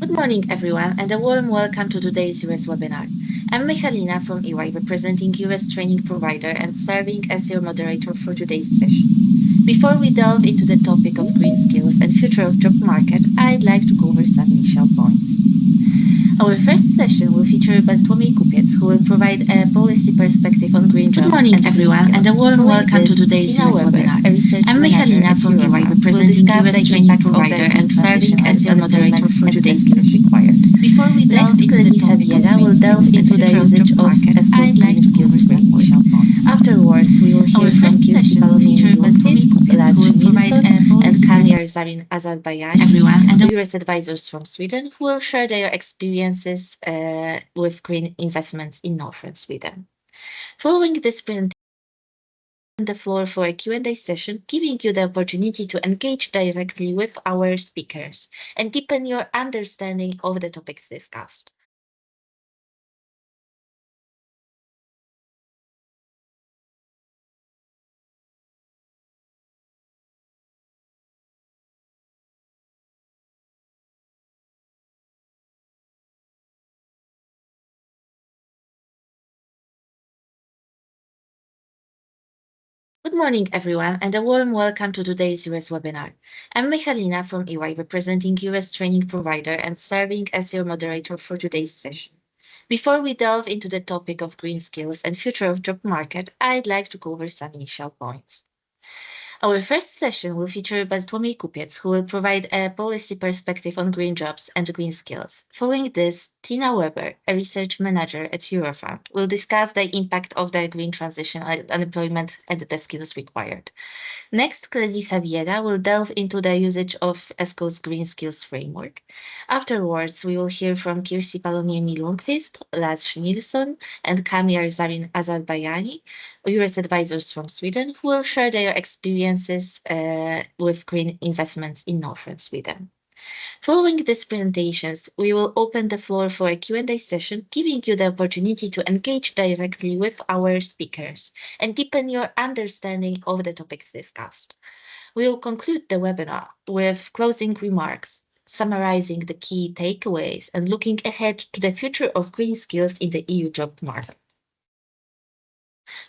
Good morning, everyone, and a warm welcome to today's EURES webinar. I'm Michalina from EY, representing EURES training provider and serving as your moderator for today's session. Before we delve into the topic of green skills and future of job market, I'd like to cover some initial points. Our first session will feature Bartłomiej Kupiec, who will provide a policy perspective on green jobs. Good morning, everyone, and a warm welcome to today's EURES webinar. I'm Michalina from EY, representing EURES training provider and serving as your moderator for today's session. Before we delve into the topic of will delve into the usage of ESCO's green skills framework. Afterwards, we will hear from Kirsi Palomini-Lundqvist, Lars Nilsson, and Kamil Zarin Azarbayani, EURES advisors from Sweden, who will share their experiences with green investments in northern Sweden. Following this presentation, the floor for a Q&A session, giving you the opportunity to engage directly with our speakers and deepen your understanding of the topics discussed. Good morning, everyone, and a warm welcome to today's EURES webinar. I'm Michalina from EY, representing EURES training provider and serving as your moderator for today's session. Before we delve into the topic of green skills and future of job market, I'd like to cover some initial points. Our first session will feature Bartłomiej Kupiec, who will provide a policy perspective on green jobs and green skills. Following this, Tina Weber, a research manager at Eurofund, will discuss the impact of the green transition on unemployment and the skills required. Next, Clarissa Viera will delve into the usage of ESCO's green skills framework. Afterwards, we will hear from Kirsi Palomini-Lundqvist, Lars Nilsson, and Kamil Zarin Azarbayani, EURES advisors from Sweden, who will share their experiences with green investments in northern Sweden. Following these presentations, we will open the floor for a Q&A session, giving you the opportunity to engage directly with our speakers and deepen your understanding of the topics discussed. We will conclude the webinar with closing remarks, summarizing the key takeaways and looking ahead to the future of green skills in the EU job market.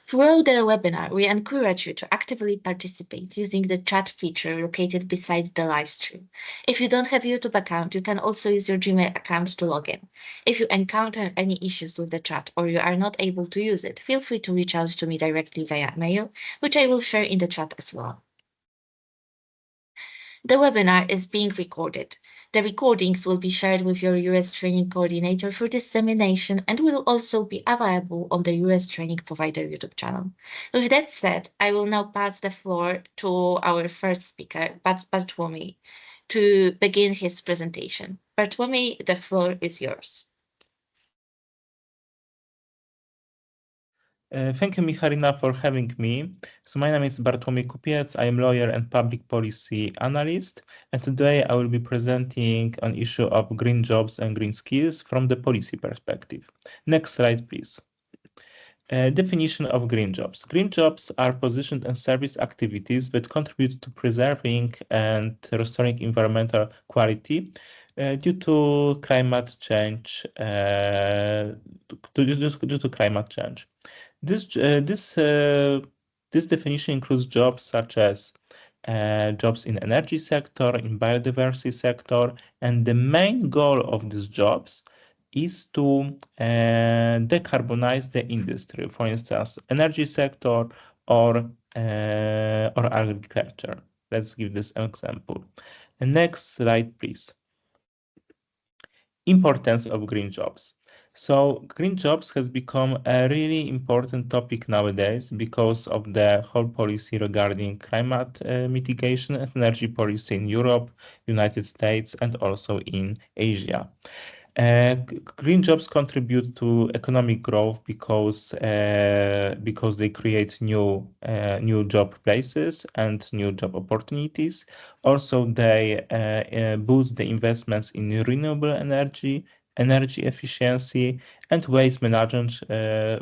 Throughout the webinar, we encourage you to actively participate using the chat feature located beside the live stream. If you don't have a YouTube account, you can also use your Gmail account to log in. If you encounter any issues with the chat or you are not able to use it, feel free to reach out to me directly via mail, which I will share in the chat as well. The webinar is being recorded. The recordings will be shared with your EURES training coordinator for dissemination and will also be available on the EURES training provider YouTube channel. With that said, I will now pass the floor to our first speaker, Bartłomiej, to begin his presentation. Bartłomiej, the floor is yours. Thank you, Michalina, for having me. So my name is Bartłomiej Kupiec. I am lawyer and public policy analyst, and today I will be presenting an issue of green jobs and green skills from the policy perspective. Next slide, please. Definition of green jobs. Green jobs are position and service activities that contribute to preserving and restoring environmental quality due to climate change. Due to climate change. This definition includes jobs such as jobs in energy sector, in biodiversity sector, and the main goal of these jobs is to decarbonize the industry, for instance, energy sector or agriculture. Let's give this example. And next slide, please. Importance of green jobs. So green jobs has become a really important topic nowadays because of the whole policy regarding climate mitigation and energy policy in Europe, United States, and also in Asia. Green jobs contribute to economic growth because they create new job places and new job opportunities. Also, they boost the investments in renewable energy efficiency, and waste management,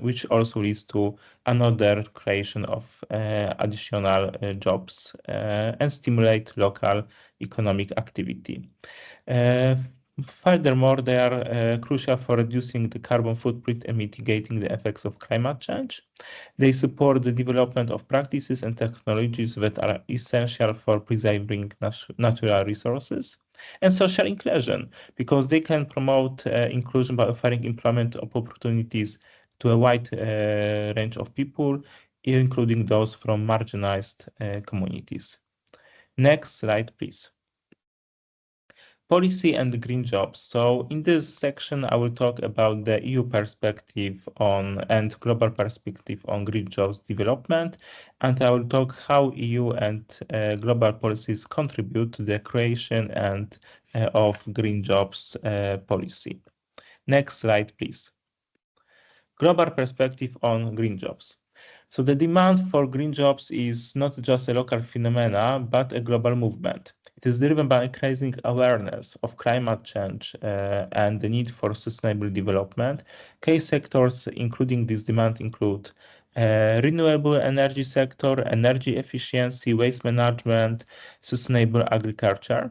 which also leads to another creation of additional jobs and stimulate local economic activity. Furthermore, they are crucial for reducing the carbon footprint and mitigating the effects of climate change. They support the development of practices and technologies that are essential for preserving natural resources. And social inclusion, because they can promote inclusion by offering employment opportunities to a wide range of people, including those from marginalized communities. Next slide, please. Policy and green jobs. So in this section, I will talk about the EU perspective on and global perspective on green jobs development, and I will talk how EU and global policies contribute to the creation and of green jobs policy. Next slide, please. Global perspective on green jobs. So the demand for green jobs is not just a local phenomena, but a global movement. It is driven by increasing awareness of climate change and the need for sustainable development. Key sectors including this demand include renewable energy sector, energy efficiency, waste management, sustainable agriculture.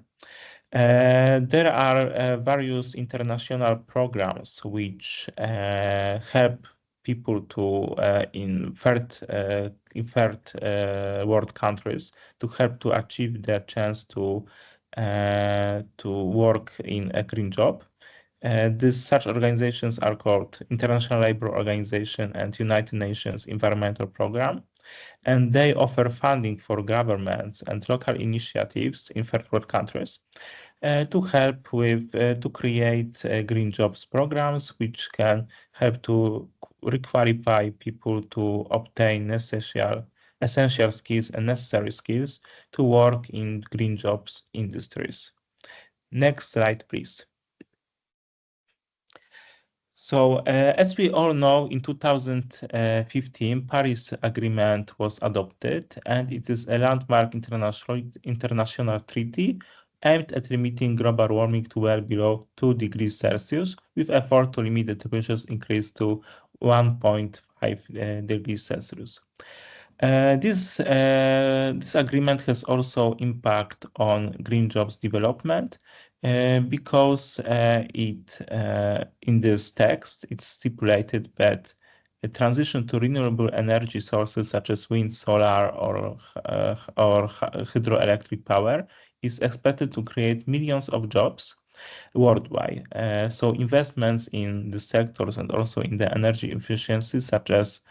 There are various international programs which help people to in third world countries to help to achieve their chance to work in a green job. Such organizations are called International Labour Organization and United Nations Environmental Programme, and they offer funding for governments and local initiatives in third world countries to help with to create green jobs programs which can help to requalify people to obtain essential skills and necessary skills to work in green jobs industries. Next slide, please. So, as we all know, in 2015, Paris Agreement was adopted, and it is a landmark international treaty aimed at limiting global warming to well below 2 degrees Celsius, with effort to limit the temperatures increase to 1.5 degrees Celsius. This agreement has also impact on green jobs development because in this text it's stipulated that a transition to renewable energy sources such as wind, solar, or hydroelectric power is expected to create millions of jobs worldwide. So investments in the sectors and also in the energy efficiency, such as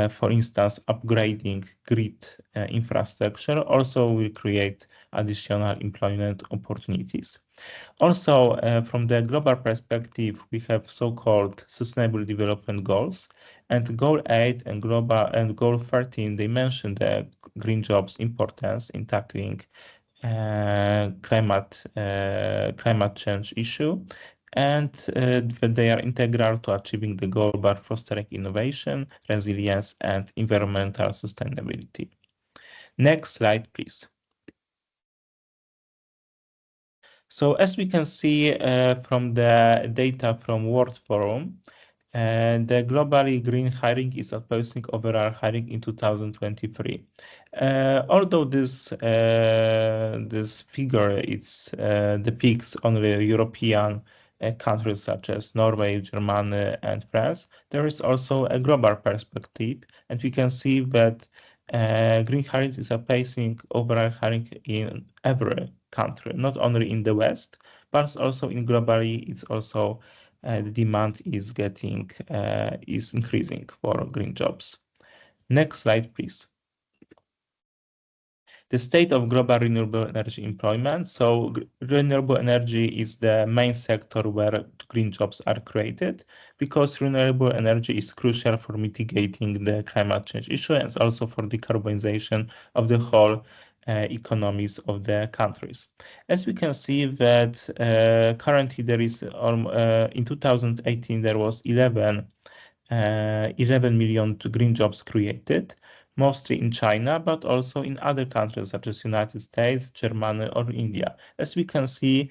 for instance, upgrading grid infrastructure also will create additional employment opportunities. Also, from the global perspective, we have so-called Sustainable Development Goals, and Goal 8 and Goal 13, they mention the green jobs importance in tackling climate change issue, and that they are integral to achieving the goal by fostering innovation, resilience, and environmental sustainability. Next slide, please. So as we can see from the data from World Forum, the globally green hiring is outpacing overall hiring in 2023. Although this figure depicts only European countries such as Norway, Germany, and France, there is also a global perspective, and we can see that green hiring is outpacing overall hiring in every country, not only in the West, but also in globally. It's also the demand is increasing for green jobs. Next slide, please. The state of global renewable energy employment. So renewable energy is the main sector where green jobs are created because renewable energy is crucial for mitigating the climate change issue and also for decarbonization of the whole economies of the countries. As we can see that currently there is in 2018 there was 11 million green jobs created, mostly in China, but also in other countries such as United States, Germany, or India. As we can see,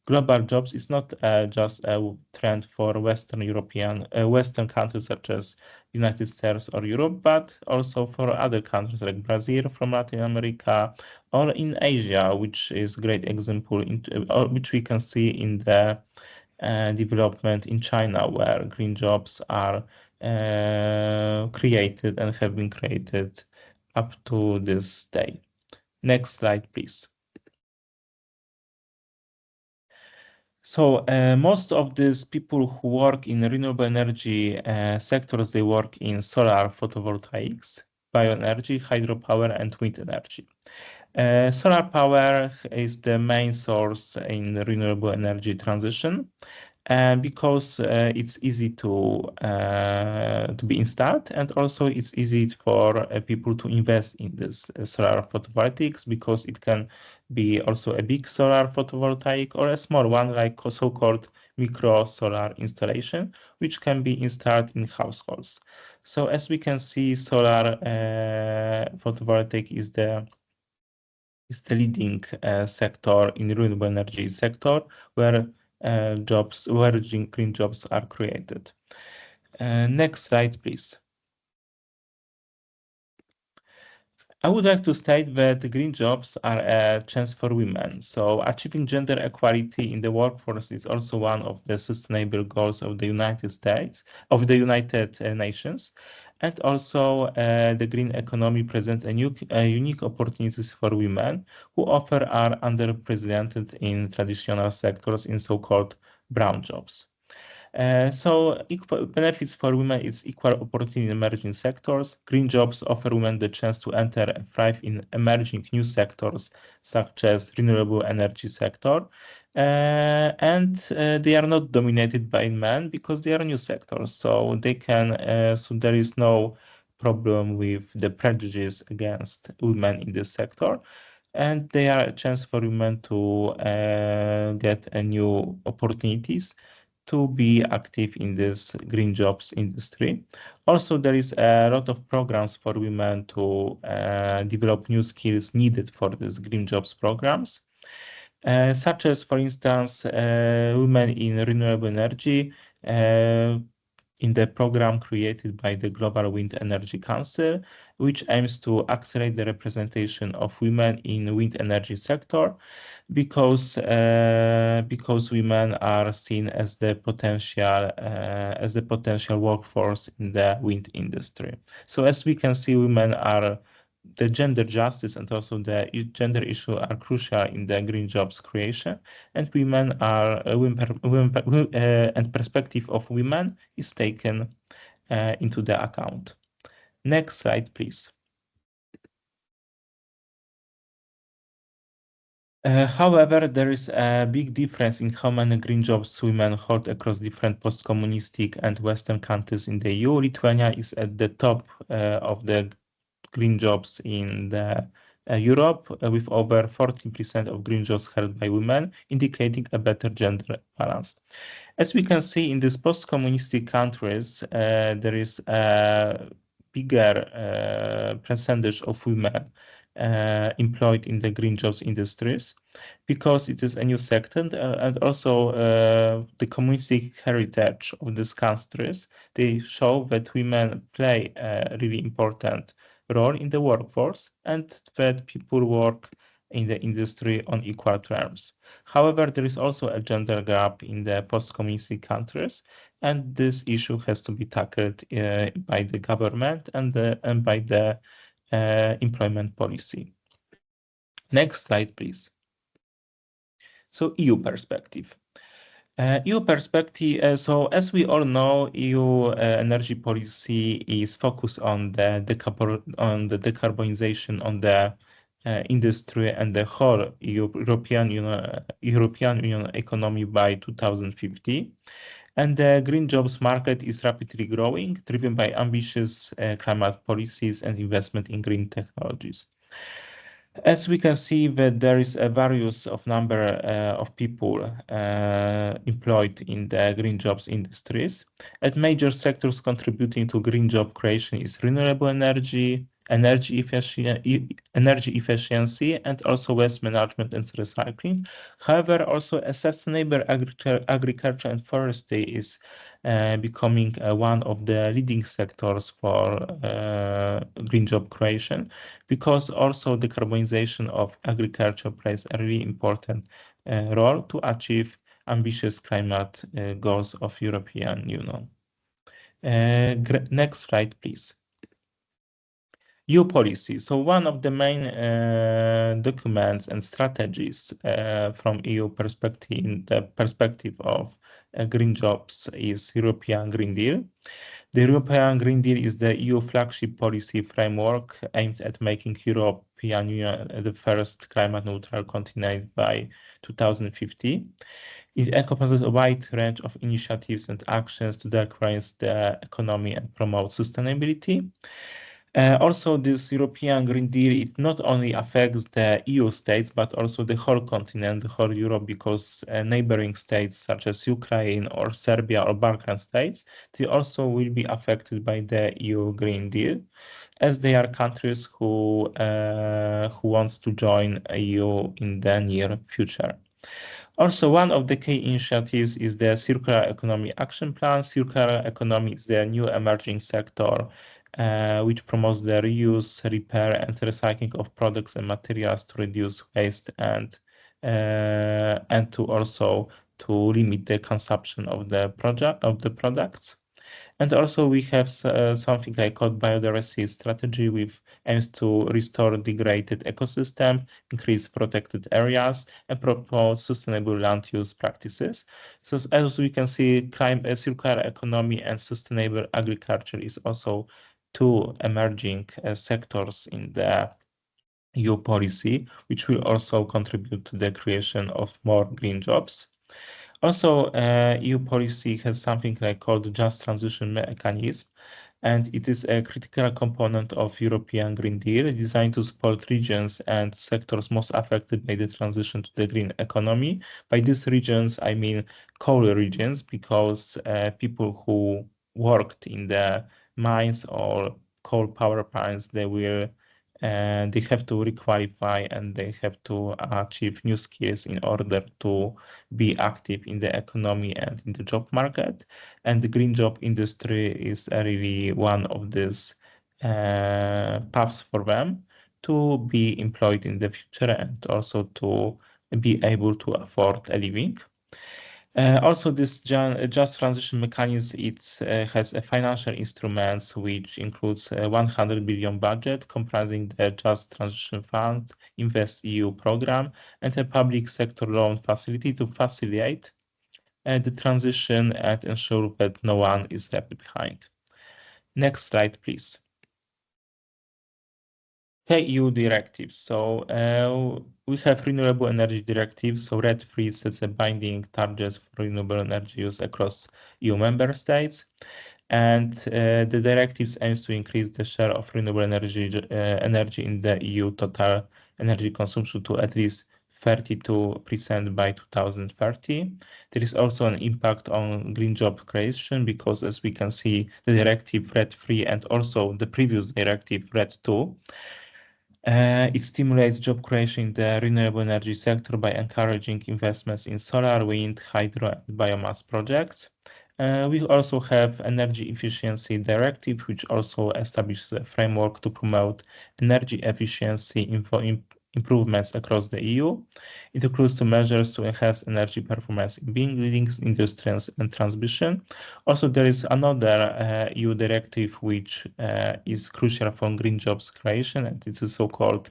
global jobs is not just a trend for Western countries such as United States or Europe, but also for other countries like Brazil from Latin America or in Asia, which is great example which we can see in the development in China, where green jobs are created and have been created up to this day. Next slide, please. So most of these people who work in renewable energy sectors, they work in solar photovoltaics, bioenergy, hydropower, and wind energy. Solar power is the main source in renewable energy transition because it's easy to be installed, and also it's easy for people to invest in this solar photovoltaics, because it can be also a big solar photovoltaic or a small one, like so-called micro solar installation, which can be installed in households. So as we can see, solar photovoltaic is the leading sector in renewable energy sector, where green jobs are created. Next slide, please. I would like to state that green jobs are a chance for women. So achieving gender equality in the workforce is also one of the sustainable goals of the United Nations. And also the green economy presents unique opportunities for women who often are underrepresented in traditional sectors in so-called brown jobs. So equal benefits for women is equal opportunity in emerging sectors. Green jobs offer women the chance to enter and thrive in emerging new sectors, such as renewable energy sector. And they are not dominated by men because they are new sectors. So so there is no problem with the prejudice against women in this sector. And they are a chance for women to get a new opportunities to be active in this green jobs industry. Also, there is a lot of programs for women to develop new skills needed for these green jobs programs, such as, for instance, women in renewable energy, in the program created by the Global Wind Energy Council, which aims to accelerate the representation of women in wind energy sector, because women are seen as the potential workforce in the wind industry. So as we can see, women are the gender justice and also the gender issue are crucial in the green jobs creation, and and perspective of women is taken into the account. Next slide, please. However, there is a big difference in how many green jobs women hold across different post-communistic and Western countries in the EU. Lithuania is at the top of the green jobs in Europe, with over 40% of green jobs held by women, indicating a better gender balance. As we can see in these post-communistic countries, there is a bigger percentage of women employed in the green jobs industries, because it is a new sector, and also the community heritage of these countries, they show that women play a really important role in the workforce, and that people work in the industry on equal terms. However, there is also a gender gap in the post-communist countries, and this issue has to be tackled by the government and by the employment policy. Next slide, please. So EU perspective. EU perspective, so as we all know, EU energy policy is focused on the decarbonization on the industry and the whole European Union economy by 2050. And the green jobs market is rapidly growing, driven by ambitious climate policies and investment in green technologies. As we can see that there is a various of number of people employed in the green jobs industries. And major sectors contributing to green job creation is renewable energy, energy efficiency, and also waste management and recycling. However, also a sustainable agriculture and forestry is becoming one of the leading sectors for green job creation, because also decarbonization of agriculture plays a really important role to achieve ambitious climate goals of European Union. Next slide, please. EU policy. So one of the main documents and strategies from EU perspective, the perspective of green jobs, is European Green Deal. The European Green Deal is the EU flagship policy framework aimed at making European Union the first climate neutral continent by 2050. It encompasses a wide range of initiatives and actions to decarbonize the economy and promote sustainability. Also, this European Green Deal, it not only affects the EU states, but also the whole continent, the whole Europe, because neighboring states such as Ukraine or Serbia or Balkan states, they also will be affected by the EU Green Deal, as they are countries who wants to join EU in the near future. Also, one of the key initiatives is the Circular Economy Action Plan. Circular economy is the new emerging sector which promotes the reuse, repair, and recycling of products and materials to reduce waste and to also to limit the consumption of the products. And also we have something like called biodiversity strategy, which aims to restore degraded ecosystem, increase protected areas, and promote sustainable land use practices. So as we can see, circular economy and sustainable agriculture is also two emerging sectors in the EU policy, which will also contribute to the creation of more green jobs. Also, EU policy has something like called Just Transition Mechanism, and it is a critical component of European Green Deal designed to support regions and sectors most affected by the transition to the green economy. By these regions, I mean coal regions, because people who worked in the mines or coal power plants, they have to requalify and they have to achieve new skills in order to be active in the economy and in the job market. And the green job industry is really one of these paths for them to be employed in the future and also to be able to afford a living. Also, this just transition mechanism, it has a financial instruments which includes a 100 billion budget comprising the Just Transition Fund, Invest EU program, and a public sector loan facility to facilitate the transition and ensure that no one is left behind. Next slide, please. EU directives. So we have renewable energy directives. So RED III sets a binding target for renewable energy use across EU member states. And the directives aims to increase the share of renewable energy in the EU total energy consumption to at least 32% by 2030. There is also an impact on green job creation because, as we can see, the directive RED III and also the previous directive RED II, it stimulates job creation in the renewable energy sector by encouraging investments in solar, wind, hydro, and biomass projects. We also have Energy Efficiency Directive, which also establishes a framework to promote energy efficiency improvements across the EU. It includes two measures to enhance energy performance in buildings, industries, and transmission. Also, there is another EU directive which is crucial for green jobs creation, and it's a so-called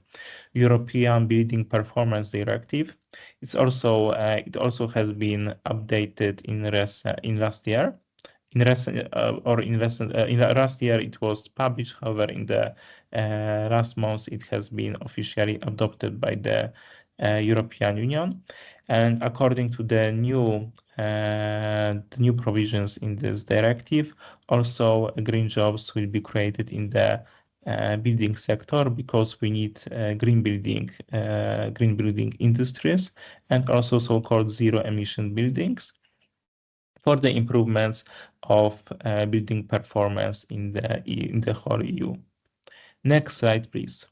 European Building Performance Directive. It also has been updated in last year. In last year it was published. However, in the last month it has been officially adopted by the European Union. And according to the new provisions in this directive, also green jobs will be created in the building sector, because we need green building industries and also so-called zero emission buildings for the improvements of building performance in the whole EU. Next slide, please.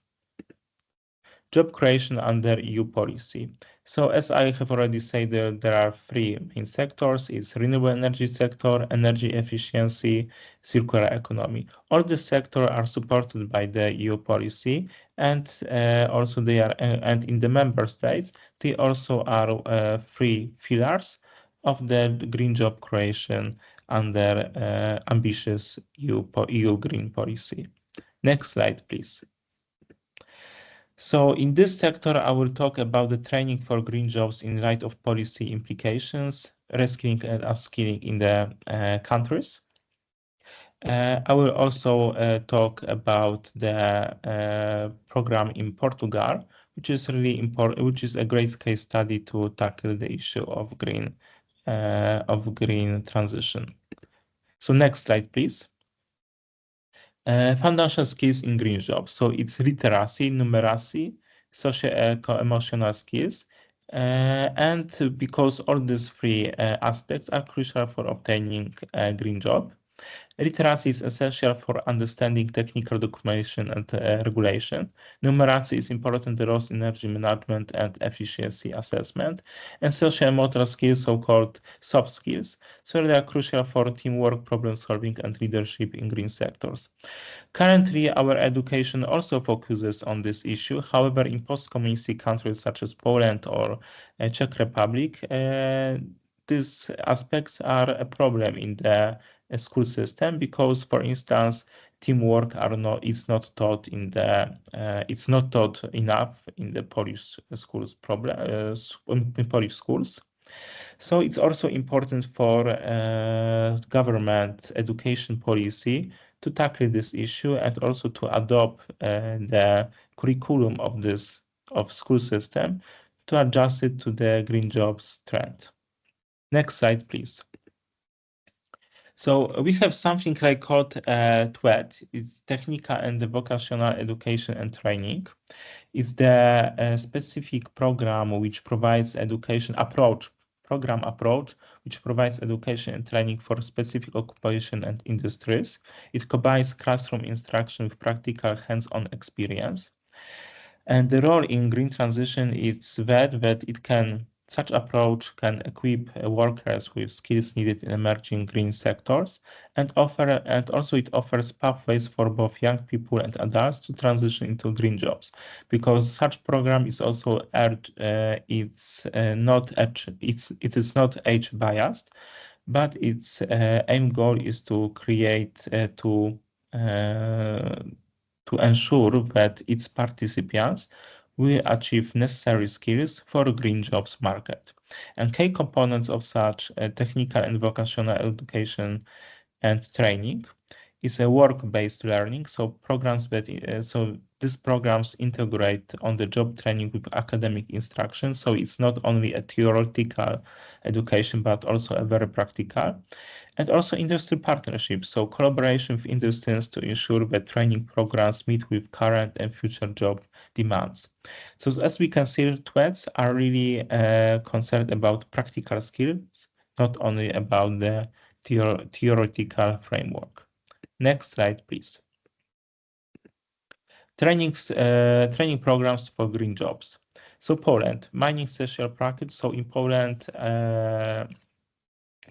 Job creation under EU policy. So as I have already said, there are three main sectors. It's renewable energy sector, energy efficiency, circular economy. All these sectors are supported by the EU policy, and also they are, and in the member states, they also are three pillars of the green job creation under ambitious EU green policy. Next slide, please. So in this sector, I will talk about the training for green jobs in light of policy implications, reskilling and upskilling in the countries. I will also talk about the program in Portugal, which is really important, which is a great case study to tackle the issue of green transition. So next slide, please. Foundational skills in green jobs. So it's literacy, numeracy, social-emotional skills. And because all these three aspects are crucial for obtaining a green job. Literacy is essential for understanding technical documentation and regulation. Numeracy is important roles in energy management and efficiency assessment. And social motor skills, so-called soft skills, so they are crucial for teamwork, problem solving, and leadership in green sectors. Currently, our education also focuses on this issue. However, in post-communist countries such as Poland or Czech Republic, these aspects are a problem in the school system because, for instance, teamwork is not taught in the it's not taught enough in the Polish schools in Polish schools. So it's also important for government education policy to tackle this issue and also to adopt the curriculum of this school system to adjust it to the green jobs trend. Next slide, please. So we have something like called TWED. It's Technical and Vocational Education and Training. It's the specific program which provides program approach, which provides education and training for specific occupation and industries. It combines classroom instruction with practical hands-on experience. And the role in green transition is that such approach can equip workers with skills needed in emerging green sectors and also it offers pathways for both young people and adults to transition into green jobs, because such program is also it is not age biased, but its aim goal is to create to ensure that its participants will achieve necessary skills for green jobs market. And key components of such technical and vocational education and training is a work-based learning. So these programs integrate on-the-job training with academic instruction. So it's not only a theoretical education, but also a very practical. And also industry partnerships, so collaboration with industries to ensure that training programs meet with current and future job demands. So as we can see, TWEDs are really concerned about practical skills, not only about the theoretical framework. Next slide, please. Training programs for green jobs. So Poland, mining social package. So in Poland,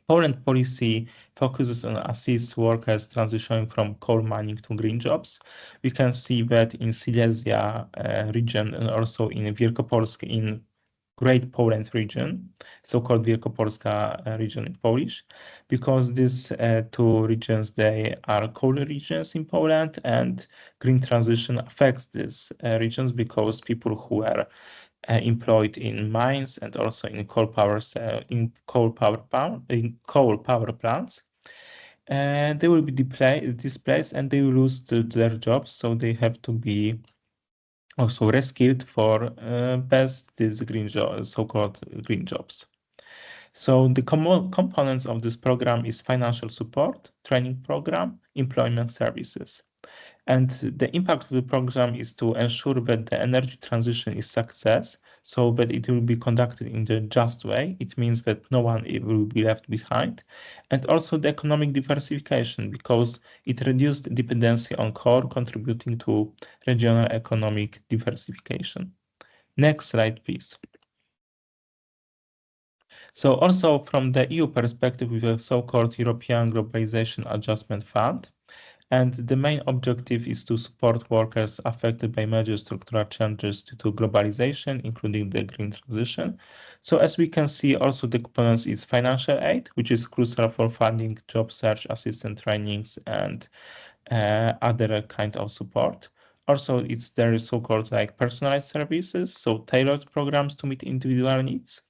Poland policy focuses on assist workers transitioning from coal mining to green jobs. We can see that in Silesia region and also in Wielkopolska, in Great Poland region, so-called Wielkopolska region in Polish, because these two regions, they are coal regions in Poland, and green transition affects these regions because people who are employed in mines and also in coal power plants, and they will be displaced and they will lose their jobs, so they have to be also reskilled for best these so-called green jobs. So the components of this program is financial support, training program, employment services. And the impact of the program is to ensure that the energy transition is success, so that it will be conducted in the just way. It means that no one will be left behind. And also the economic diversification, because it reduced dependency on coal, contributing to regional economic diversification. Next slide, please. So also from the EU perspective, we have so-called European Globalization Adjustment Fund. And the main objective is to support workers affected by major structural changes due to globalization, including the green transition. So as we can see, also the components is financial aid, which is crucial for funding job search, assistant trainings, and other kind of support. Also, there is so-called like personalized services, so tailored programs to meet individual needs,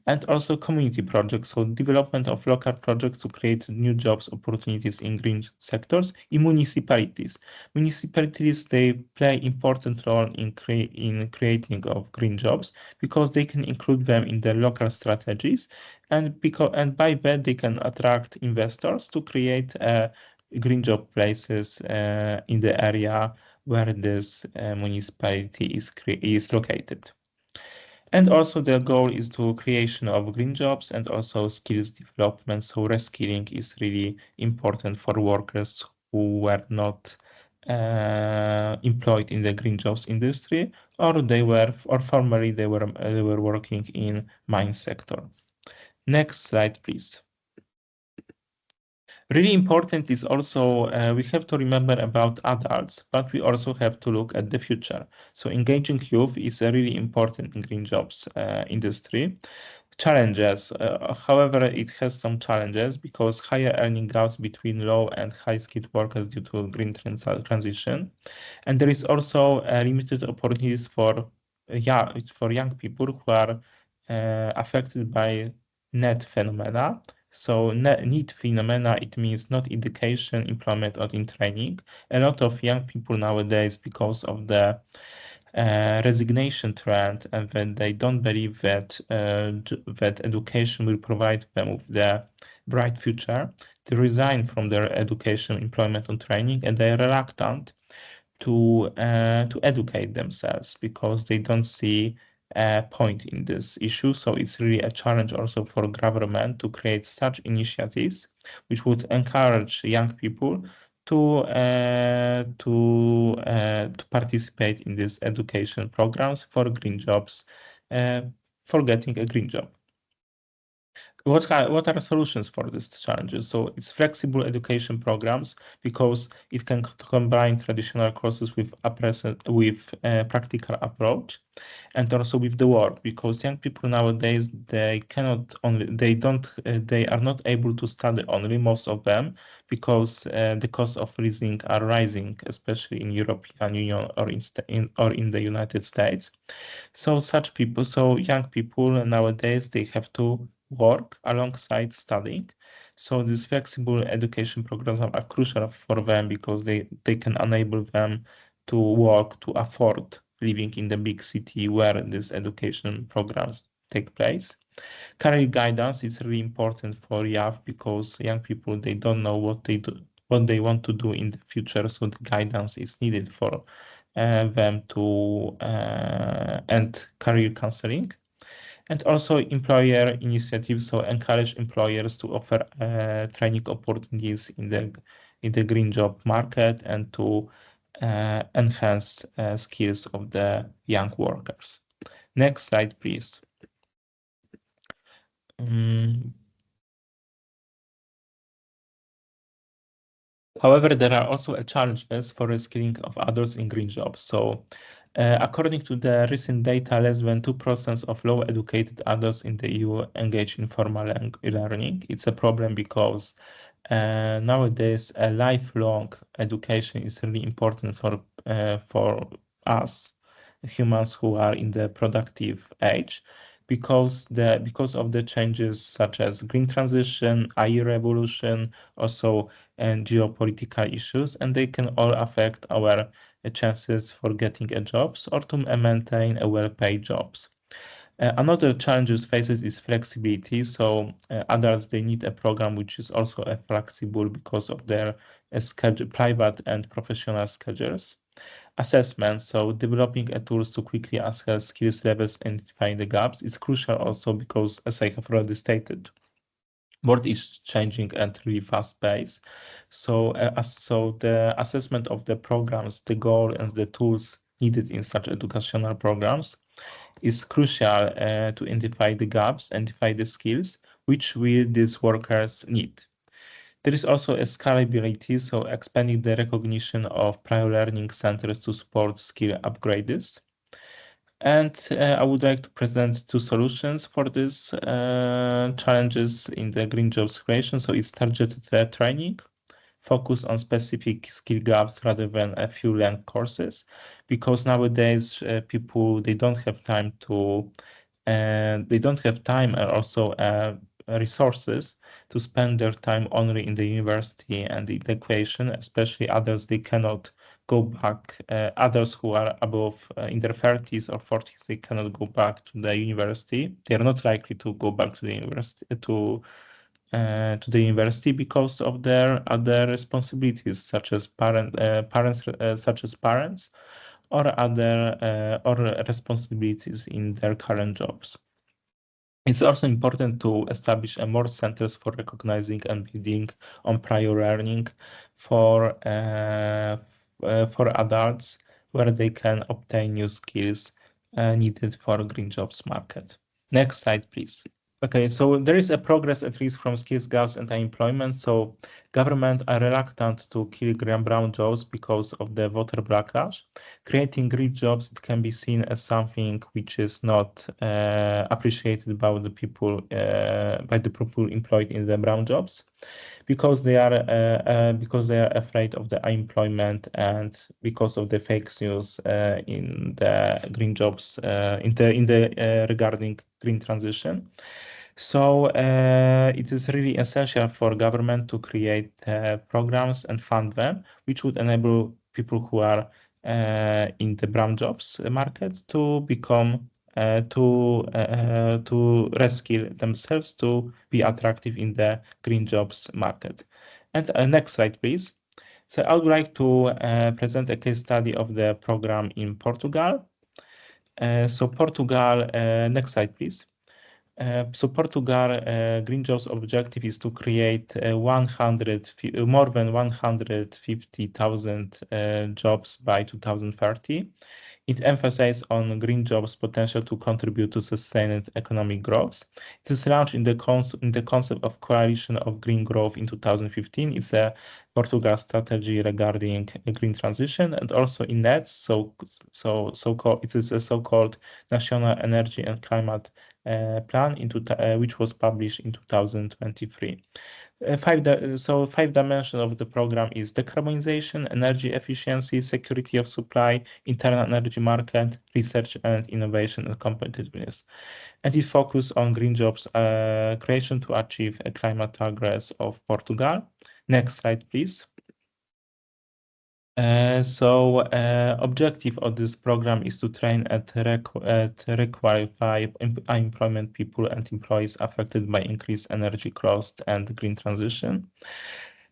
and also community projects, so development of local projects to create new jobs opportunities in green sectors in municipalities. Municipalities, they play important role in creating of green jobs because they can include them in their local strategies, and by that they can attract investors to create green job places in the area where this municipality is located. And also the goal is to creation of green jobs and also skills development. So reskilling is really important for workers who were not employed in the green jobs industry, or formerly they were working in mine sector. Next slide, please. Really important is also we have to remember about adults, but we also have to look at the future. So engaging youth is really important in green jobs industry. Challenges, however, it has some challenges because higher earning gaps between low and high skilled workers due to green transition. And there is also limited opportunities for young people who are affected by net phenomena. So need phenomena, it means not education, employment, or in training. A lot of young people nowadays, because of the resignation trend, and when they don't believe that education will provide them with the bright future, they resign from their education, employment, and training, and they are reluctant to educate themselves because they don't see a point in this issue. So it's really a challenge also for government to create such initiatives which would encourage young people to participate in these education programs for green jobs, uh, for getting a green job. What are solutions for these challenges? So it's flexible education programs because it can combine traditional courses with a practical approach, and also with the work, because young people nowadays they are not able to study only, most of them, because the cost of living are rising, especially in European Union or in the United States. So young people nowadays, they have to work alongside studying. So these flexible education programs are crucial for them because they can enable them to work, to afford living in the big city where these education programs take place. Career guidance is really important for young, because young people, they don't know what they want to do in the future. So the guidance is needed for them to and career counseling. And also employer initiatives, so encourage employers to offer training opportunities in the green job market, and to enhance skills of the young workers. Next slide, please. Um, However, there are also challenges for reskilling of others in green jobs. So, according to the recent data, less than 2% of low-educated adults in the EU engage in formal learning. It's a problem because nowadays a lifelong education is really important for us humans who are in the productive age, because of the changes such as green transition, AI revolution, also and geopolitical issues, and they can all affect our chances for getting a jobs or to maintain a well-paid jobs. Another challenges faces is flexibility. So adults, they need a program which is also flexible because of their private and professional schedules. Assessment, so developing a tools to quickly assess skills levels and identifying the gaps is crucial also because, as I have already stated, world is changing at really fast pace. So the assessment of the programs, the goal and the tools needed in such educational programs is crucial to identify the gaps, identify the skills which will these workers need. There is also a scalability, so expanding the recognition of prior learning centers to support skill upgrades. And I would like to present two solutions for these challenges in the green jobs creation. So it's targeted training, focus on specific skill gaps rather than a few length courses, because nowadays people they don't have time to and they don't have time and also resources to spend their time only in the university and the equation, especially others they cannot go back, others who are above in their 30s or 40s, they cannot go back to the university. They are not likely to go back to the university to the university because of their other responsibilities, such as parents, or other or responsibilities in their current jobs. It's also important to establish a more centers for recognizing and building on prior learning for adults, where they can obtain new skills needed for green jobs market. Next slide, please. Okay, so there is a progress at risk from skills gaps and unemployment. So government are reluctant to kill brown jobs because of the voter backlash. Creating green jobs, it can be seen as something which is not appreciated by the people employed in the brown jobs, because they are afraid of the unemployment and because of the fake news in the green jobs regarding green transition. So it is really essential for government to create programs and fund them, which would enable people who are in the brown jobs market to become to reskill themselves to be attractive in the green jobs market. And next slide, please. So I would like to present a case study of the program in Portugal. So Portugal, next slide, please. So Portugal Green Jobs objective is to create more than 150,000 jobs by 2030. It emphasizes on green jobs' potential to contribute to sustained economic growth. It is launched in the concept of coalition of green growth in 2015. It's a Portugal strategy regarding a green transition, and also in NETS. It is a so-called National Energy and Climate Plan which was published in 2023. Five dimensions of the program is decarbonization, energy efficiency, security of supply, internal energy market, research and innovation, and competitiveness. And it focuses on green jobs creation to achieve a climate targets of Portugal. Next slide, please. Objective of this program is to train and requalify unemployment people and employees affected by increased energy cost and green transition.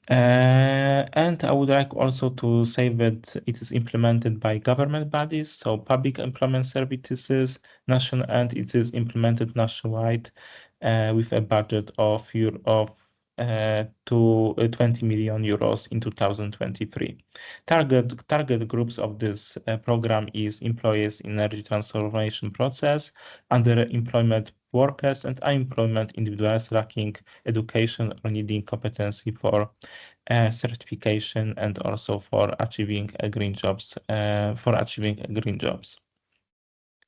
And I would like also to say that it is implemented by government bodies, so public employment services, national, and it is implemented nationwide with a budget of 20 million euros in 2023. Target groups of this program is employees in energy transformation process, underemployment workers, and unemployment individuals lacking education or needing competency for certification and also for achieving green jobs.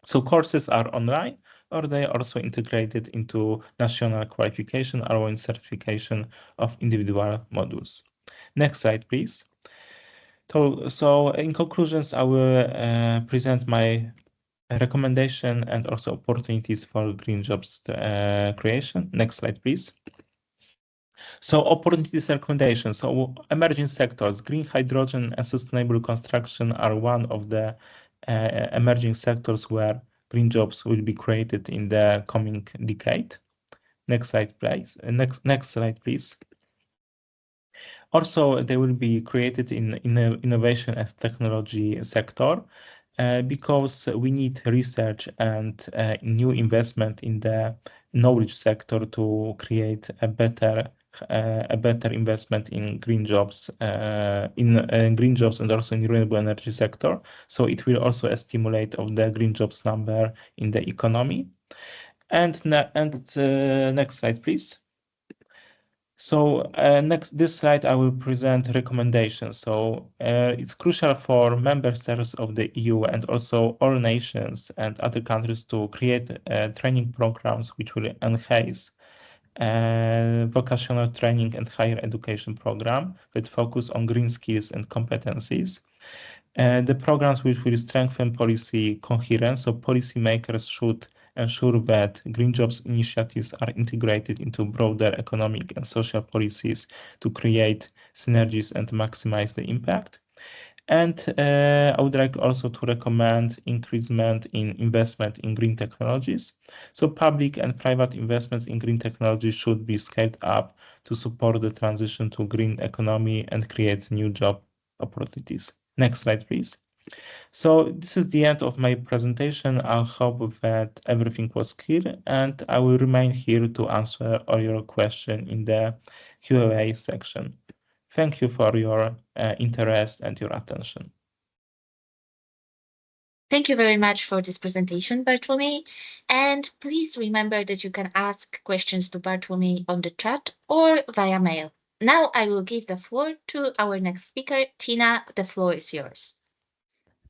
So courses are online, or they are also integrated into national qualification, allowing certification of individual modules. Next slide, please. So in conclusions, I will present my recommendation and also opportunities for green jobs creation. Next slide, please. So opportunities and recommendations. So emerging sectors, green hydrogen and sustainable construction are one of the emerging sectors where green jobs will be created in the coming decade. Next slide, please. Next slide, please. Also, they will be created in the innovation and technology sector because we need research and new investment in the knowledge sector to create a better investment in green jobs green jobs and also in renewable energy sector. So it will also stimulate of the green jobs number in the economy. And next slide, please. So this slide, I will present recommendations. So it's crucial for member states of the EU and also all nations and other countries to create training programs which will enhance vocational training and higher education program with focus on green skills and competencies. The programs which will strengthen policy coherence, so policymakers should ensure that green jobs initiatives are integrated into broader economic and social policies to create synergies and maximize the impact. And I would like also to recommend increasement in investment in green technologies. So public and private investments in green technology should be scaled up to support the transition to green economy and create new job opportunities. Next slide, please. So this is the end of my presentation. I hope that everything was clear, and I will remain here to answer all your questions in the Q&A section. Thank you for your interest and your attention. Thank you very much for this presentation, Bartłomiej. And please remember that you can ask questions to Bartłomiej on the chat or via mail. Now I will give the floor to our next speaker. Tina, the floor is yours.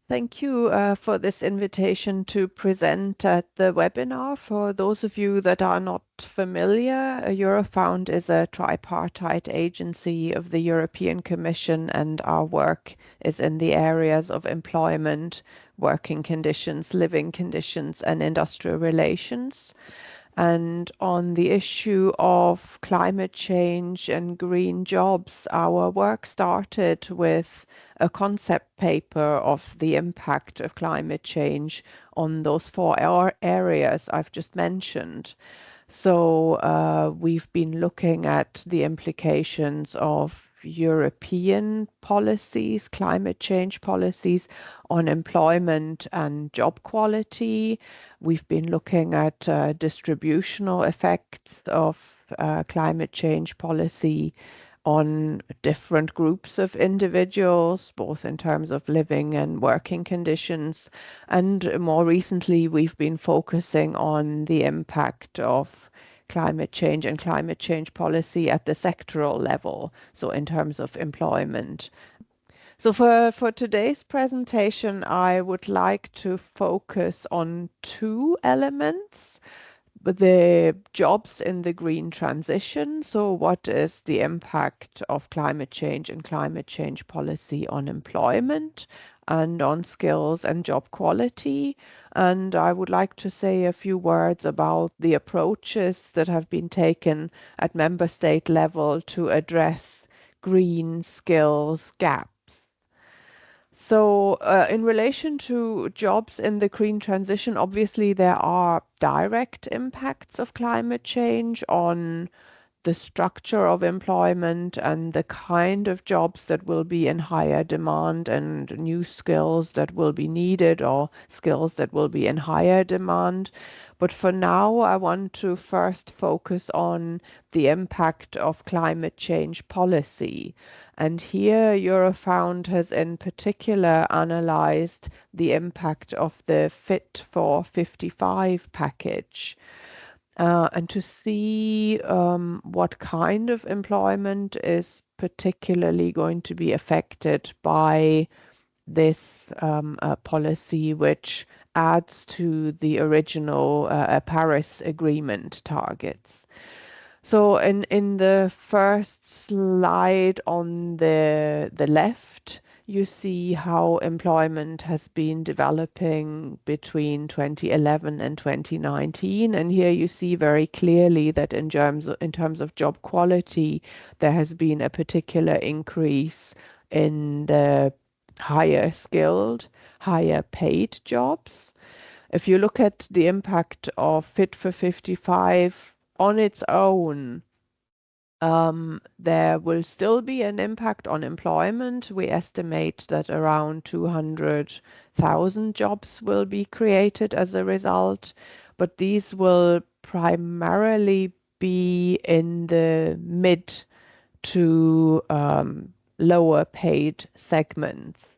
Thank you for this invitation to present at the webinar. For those of you that are not familiar, Eurofound is a tripartite agency of the European Commission, and our work is in the areas of employment, working conditions, living conditions, and industrial relations. And on the issue of climate change and green jobs, our work started with a concept paper of the impact of climate change on those four areas I've just mentioned. So we've been looking at the implications of European policies, climate change policies on employment and job quality. We've been looking at distributional effects of climate change policy on different groups of individuals, both in terms of living and working conditions. And more recently, we've been focusing on the impact of climate change and climate change policy at the sectoral level, so in terms of employment. So for today's presentation, I would like to focus on two elements: the jobs in the green transition. So what is the impact of climate change and climate change policy on employment and on skills and job quality? And I would like to say a few words about the approaches that have been taken at member state level to address green skills gaps. So in relation to jobs in the green transition, obviously there are direct impacts of climate change on the structure of employment and the kind of jobs that will be in higher demand and new skills that will be needed or skills that will be in higher demand. But for now, I want to first focus on the impact of climate change policy. And here, Eurofound has in particular analyzed the impact of the Fit for 55 package. And to see what kind of employment is particularly going to be affected by this policy, which adds to the original Paris Agreement targets. So in the first slide on the left, you see how employment has been developing between 2011 and 2019. And here you see very clearly that in terms of job quality, there has been a particular increase in the higher skilled, higher paid jobs. If you look at the impact of Fit for 55 on its own, There will still be an impact on employment. We estimate that around 200,000 jobs will be created as a result, but these will primarily be in the mid to lower paid segments.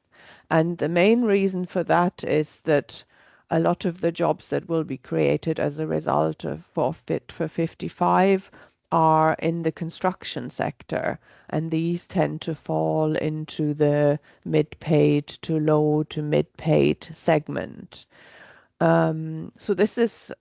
And the main reason for that is that a lot of the jobs that will be created as a result of Fit for 55 are in the construction sector, and these tend to fall into the mid-paid to low to mid-paid segment. So this is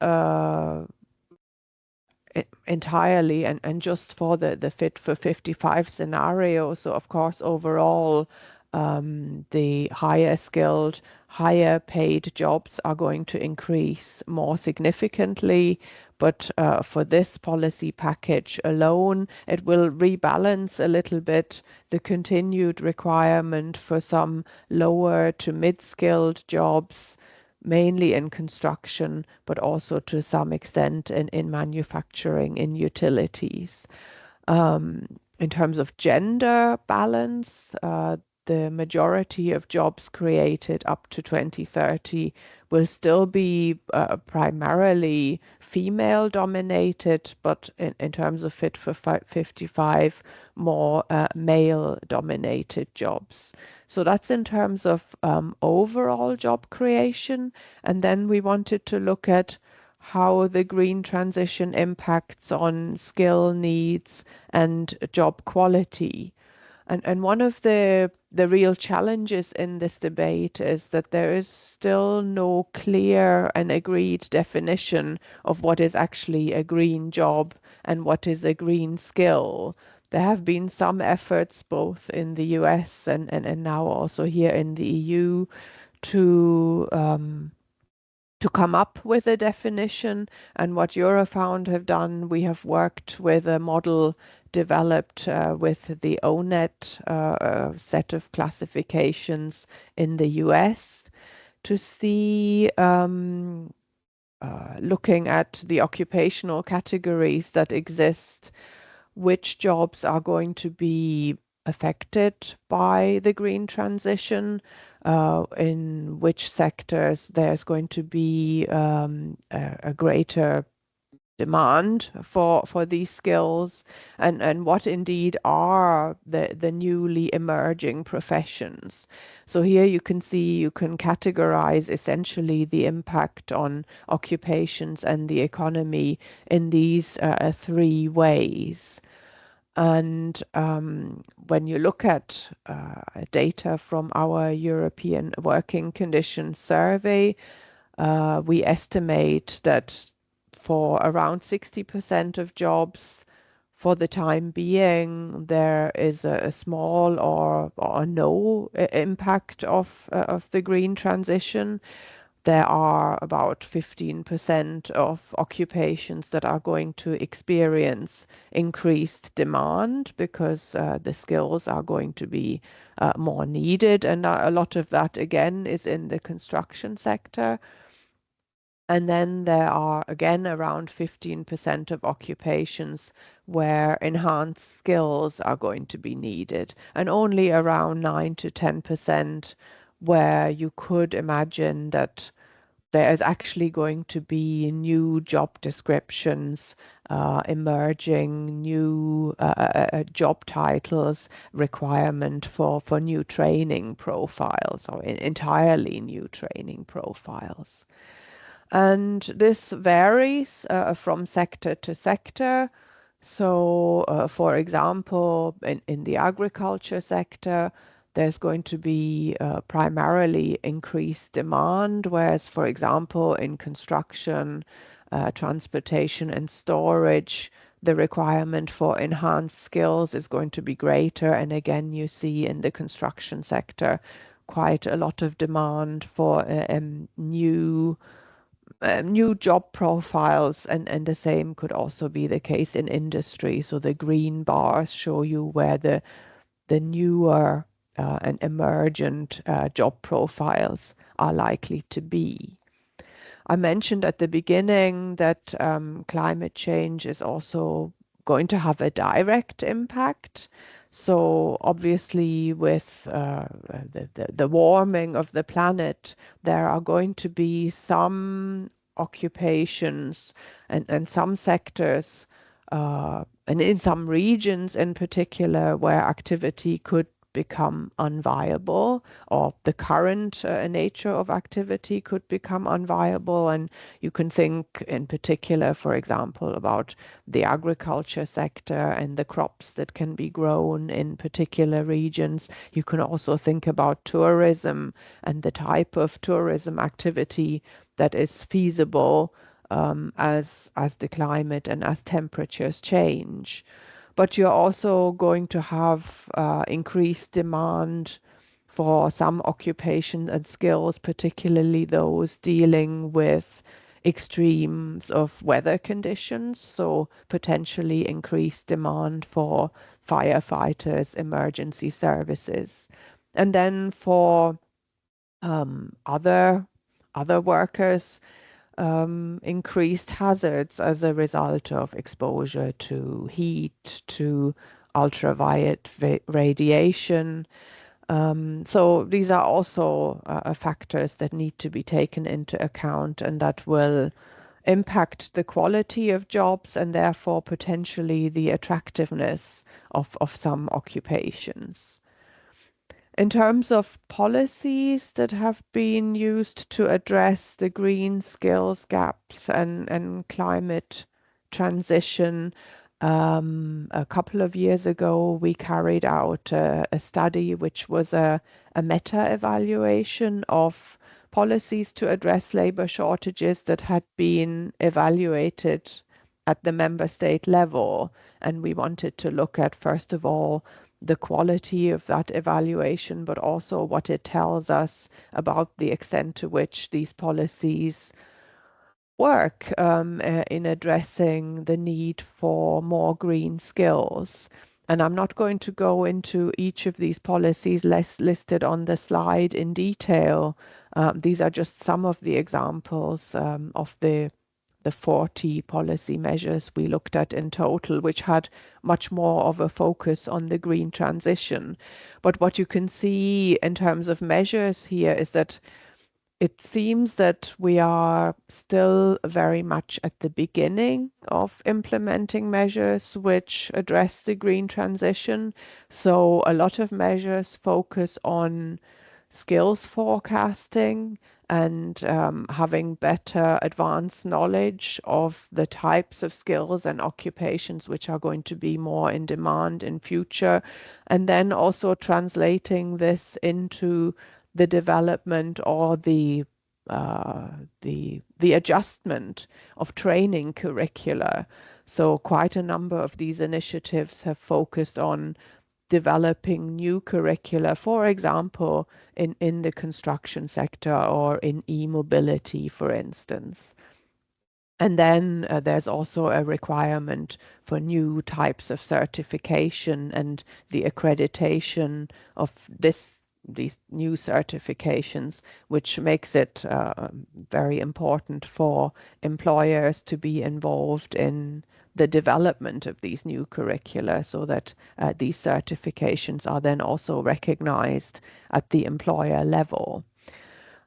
entirely and just for the Fit for 55 scenario. So of course, overall, the higher skilled, higher paid jobs are going to increase more significantly. But for this policy package alone, it will rebalance a little bit the continued requirement for some lower to mid-skilled jobs, mainly in construction, but also to some extent in manufacturing, in utilities. In terms of gender balance, the majority of jobs created up to 2030 will still be primarily female dominated, but in terms of Fit for 55, more male dominated jobs. So that's in terms of overall job creation. And then we wanted to look at how the green transition impacts on skill needs and job quality. And one of the real challenges in this debate is that there is still no clear and agreed definition of what is actually a green job and what is a green skill. There have been some efforts both in the US and now also here in the EU to come up with a definition. And what Eurofound have done, we have worked with a model developed with the ONET set of classifications in the US to see, looking at the occupational categories that exist, which jobs are going to be affected by the green transition, in which sectors there's going to be a greater demand for these skills, and what indeed are the newly emerging professions. So here you can see, you can categorize essentially the impact on occupations and the economy in these three ways. And when you look at data from our European Working Conditions Survey, we estimate that for around 60% of jobs, for the time being, there is a small or no impact of the green transition. There are about 15% of occupations that are going to experience increased demand because the skills are going to be more needed. And a lot of that, again, is in the construction sector. And then there are, again, around 15% of occupations where enhanced skills are going to be needed, and only around 9 to 10% where you could imagine that there is actually going to be new job descriptions emerging, new job titles, requirement for new training profiles or entirely new training profiles. And this varies from sector to sector. So, for example, in the agriculture sector, there's going to be primarily increased demand, whereas, for example, in construction, transportation, and storage, the requirement for enhanced skills is going to be greater. And again, you see in the construction sector quite a lot of demand for new job profiles, and the same could also be the case in industry. So the green bars show you where the newer and emergent job profiles are likely to be. I mentioned at the beginning that climate change is also going to have a direct impact. So obviously with the warming of the planet, there are going to be some occupations and some sectors and in some regions in particular where activity could become unviable, or the current nature of activity could become unviable. And you can think in particular, for example, about the agriculture sector and the crops that can be grown in particular regions. You can also think about tourism and the type of tourism activity that is feasible as the climate and as temperatures change. But you're also going to have increased demand for some occupations and skills, particularly those dealing with extremes of weather conditions, so potentially increased demand for firefighters, emergency services. And then for other workers, increased hazards as a result of exposure to heat, to ultraviolet radiation. So these are also factors that need to be taken into account and that will impact the quality of jobs and therefore potentially the attractiveness of some occupations. In terms of policies that have been used to address the green skills gaps and climate transition, a couple of years ago, we carried out a study which was a meta-evaluation of policies to address labor shortages that had been evaluated at the member state level. And we wanted to look at, first of all, the quality of that evaluation, but also what it tells us about the extent to which these policies work in addressing the need for more green skills. And I'm not going to go into each of these policies listed on the slide in detail. These are just some of the examples of the 40 policy measures we looked at in total, which had much more of a focus on the green transition. But what you can see in terms of measures here is that it seems that we are still very much at the beginning of implementing measures which address the green transition. So a lot of measures focus on skills forecasting and having better advanced knowledge of the types of skills and occupations which are going to be more in demand in future, and then also translating this into the development or the adjustment of training curricula. So quite a number of these initiatives have focused on developing new curricula, for example, in the construction sector or in e-mobility, for instance. And then there's also a requirement for new types of certification and the accreditation of these new certifications, which makes it very important for employers to be involved in the development of these new curricula so that these certifications are then also recognized at the employer level.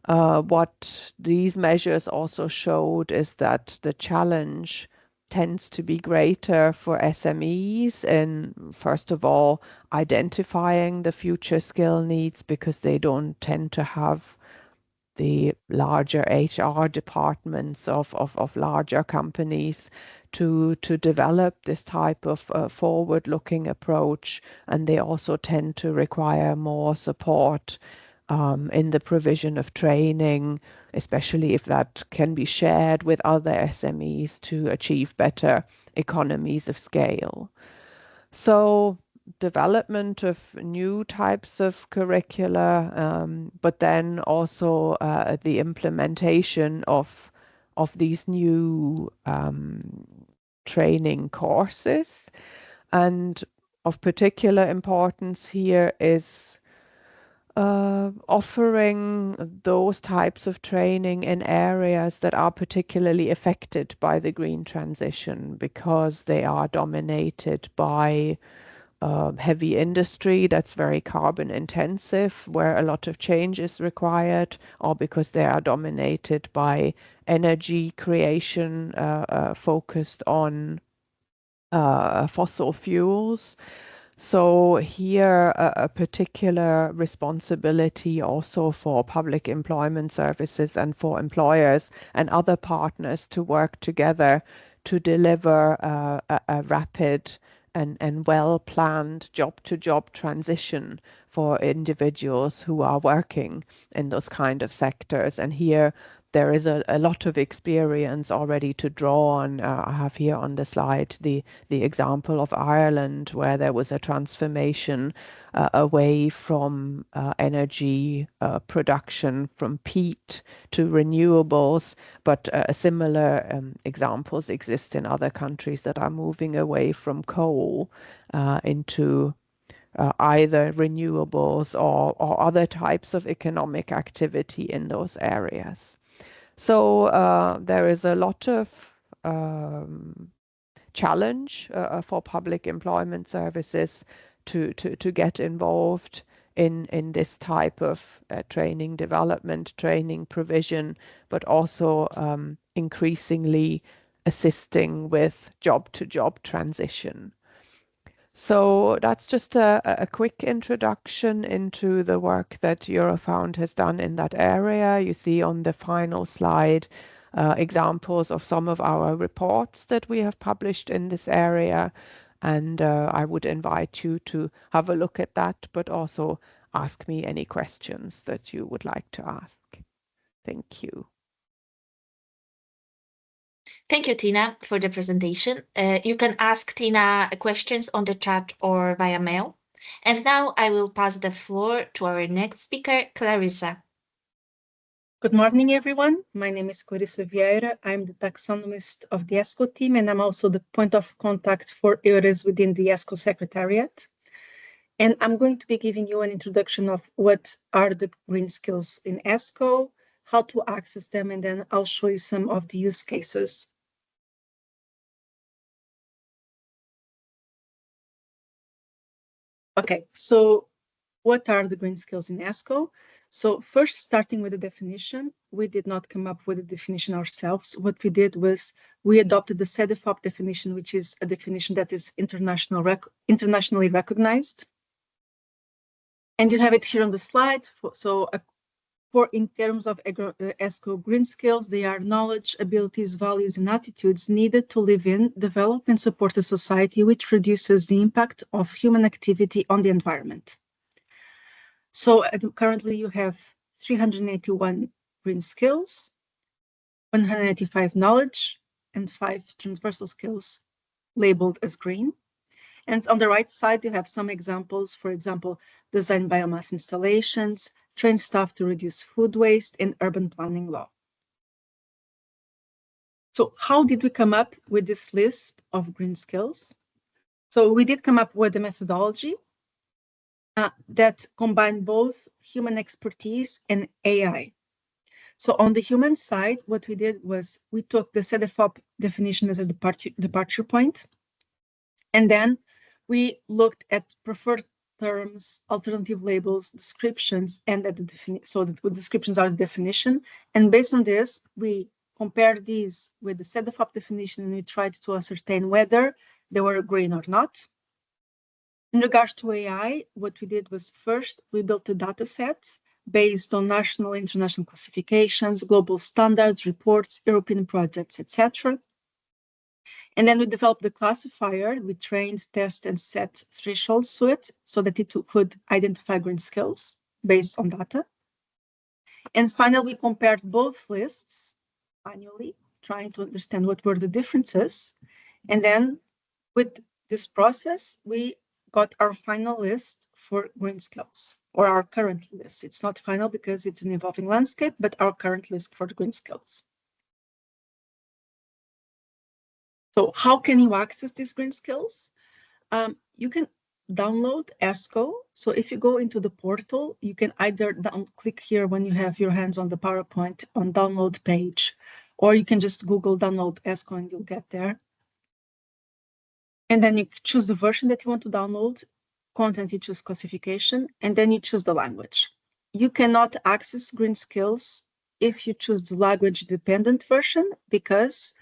What these measures also showed is that the challenge tends to be greater for SMEs in, first of all, identifying the future skill needs because they don't tend to have the larger HR departments of larger companies to develop this type of forward-looking approach, and they also tend to require more support in the provision of training, especially if that can be shared with other SMEs to achieve better economies of scale. So development of new types of curricula, but then also the implementation of these new training courses. And of particular importance here is offering those types of training in areas that are particularly affected by the green transition because they are dominated by heavy industry that's very carbon intensive, where a lot of change is required, or because they are dominated by energy creation focused on fossil fuels. So here, a particular responsibility also for public employment services and for employers and other partners to work together to deliver a rapid and well-planned job-to-job transition for individuals who are working in those kind of sectors. And here there is a lot of experience already to draw on. I have here on the slide the example of Ireland, where there was a transformation away from energy production from peat to renewables, but similar examples exist in other countries that are moving away from coal into either renewables or other types of economic activity in those areas. So there is a lot of challenge for public employment services to get involved in this type of training development, training provision, but also increasingly assisting with job-to-job transition. So that's just a quick introduction into the work that Eurofound has done in that area. You see on the final slide examples of some of our reports that we have published in this area. And I would invite you to have a look at that, but also ask me any questions that you would like to ask. Thank you. Thank you, Tina, for the presentation. You can ask Tina questions on the chat or via mail. And now I will pass the floor to our next speaker, Clarissa. Good morning, everyone. My name is Clarissa Vieira. I'm the taxonomist of the ESCO team, and I'm also the point of contact for EURES within the ESCO Secretariat. And I'm going to be giving you an introduction of what are the green skills in ESCO, how to access them, and then I'll show you some of the use cases. Okay, so what are the green skills in ESCO? So first, starting with the definition, we did not come up with a definition ourselves. What we did was we adopted the CEDEFOP definition, which is a definition that is internationally recognized. And you have it here on the slide. For in terms of ESCO green skills, they are knowledge, abilities, values, and attitudes needed to live in, develop, and support a society which reduces the impact of human activity on the environment. So currently you have 381 green skills, 185 knowledge, and 5 transversal skills labeled as green. And on the right side, you have some examples, for example, design biomass installations, train staff to reduce food waste, and urban planning law. So how did we come up with this list of green skills? So we did come up with a methodology that combine both human expertise and AI. So on the human side, what we did was we took the CEDEFOP definition as a departure point, and then we looked at preferred terms, alternative labels, descriptions, and at so the descriptions are the definition. And based on this, we compared these with the CEDEFOP definition, and we tried to ascertain whether they were green or not. In regards to AI, what we did was first, we built a data set based on national and international classifications, global standards, reports, European projects, etc. And then we developed the classifier. We trained, test, and set thresholds to it so that it could identify green skills based on data. And finally, we compared both lists manually, trying to understand what were the differences. And then with this process, we got our final list for green skills, or our current list. It's not final because it's an evolving landscape, but our current list for the green skills. So how can you access these green skills? You can download ESCO. So if you go into the portal, you can either click here when you have your hands on the PowerPoint on download page, or you can just Google download ESCO and you'll get there. And then you choose the version that you want to download, content, you choose classification, and then you choose the language. You cannot access Green Skills if you choose the language dependent version, because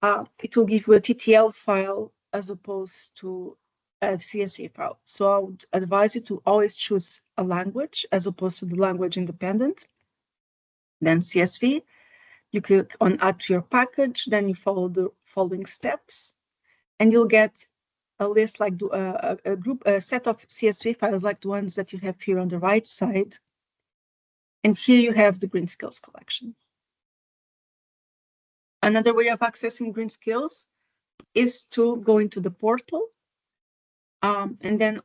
it will give you a TTL file as opposed to a CSV file. So I would advise you to always choose a language as opposed to the language independent. Then CSV, you click on add to your package, then you follow the following steps, and you'll get a list like a set of CSV files like the ones that you have here on the right side. And here you have the Green Skills collection. Another way of accessing Green Skills is to go into the portal. And then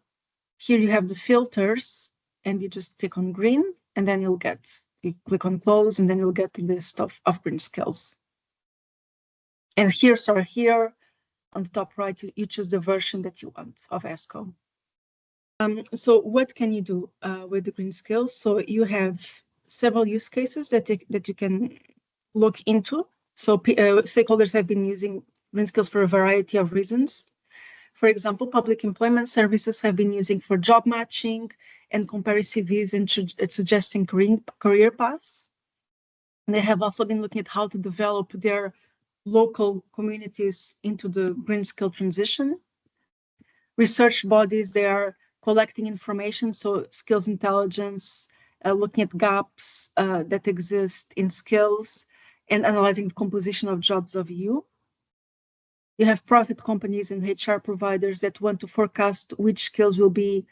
here you have the filters, and you just click on green, and then you click on close, and then you'll get the list of Green Skills. And here on the top right, you choose the version that you want of ESCO. So what can you do with the Green Skills? So you have several use cases that you can look into. So stakeholders have been using Green Skills for a variety of reasons. For example, public employment services have been using for job matching and comparing CVs and suggesting career paths. And they have also been looking at how to develop their local communities into the green skill transition. Research bodies, they are collecting information, so skills intelligence, looking at gaps that exist in skills, and analyzing the composition of jobs of EU. You have private companies and HR providers that want to forecast which skills will be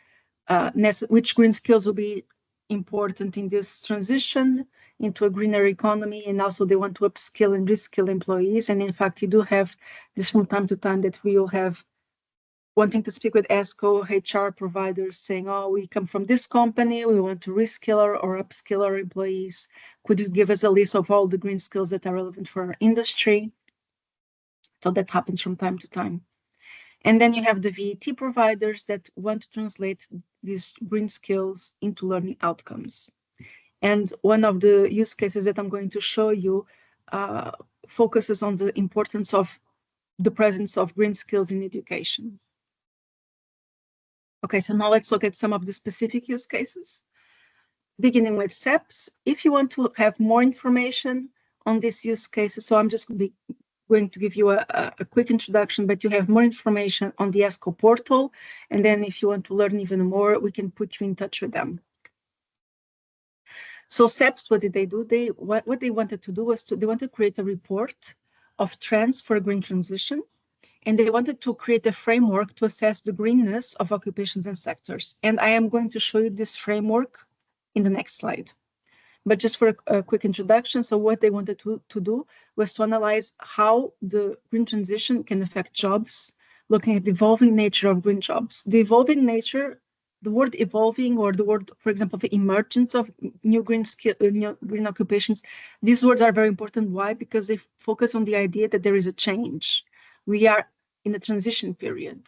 which green skills will be important in this transition into a greener economy, and also they want to upskill and reskill employees. And in fact, you do have this from time to time that we will have wanting to speak with ESCO HR providers saying, oh, we come from this company, we want to reskill or upskill our employees. Could you give us a list of all the green skills that are relevant for our industry? So that happens from time to time. And then you have the VET providers that want to translate these green skills into learning outcomes. And one of the use cases that I'm going to show you focuses on the importance of the presence of green skills in education. Okay, so now let's look at some of the specific use cases. Beginning with SEPs, if you want to have more information on these use cases, so I'm just going to give you a quick introduction, but you have more information on the ESCO portal. And then if you want to learn even more, we can put you in touch with them. So SEPs, what did they do? What they wanted to do was they wanted to create a report of trends for green transition. And they wanted to create a framework to assess the greenness of occupations and sectors. And I am going to show you this framework in the next slide. But just for a quick introduction, so what they wanted to do was to analyze how the green transition can affect jobs, looking at the evolving nature of green jobs. The evolving nature, the word evolving, or the word, for example, the emergence of new green occupations, these words are very important. Why? Because they focus on the idea that there is a change. We are in a transition period.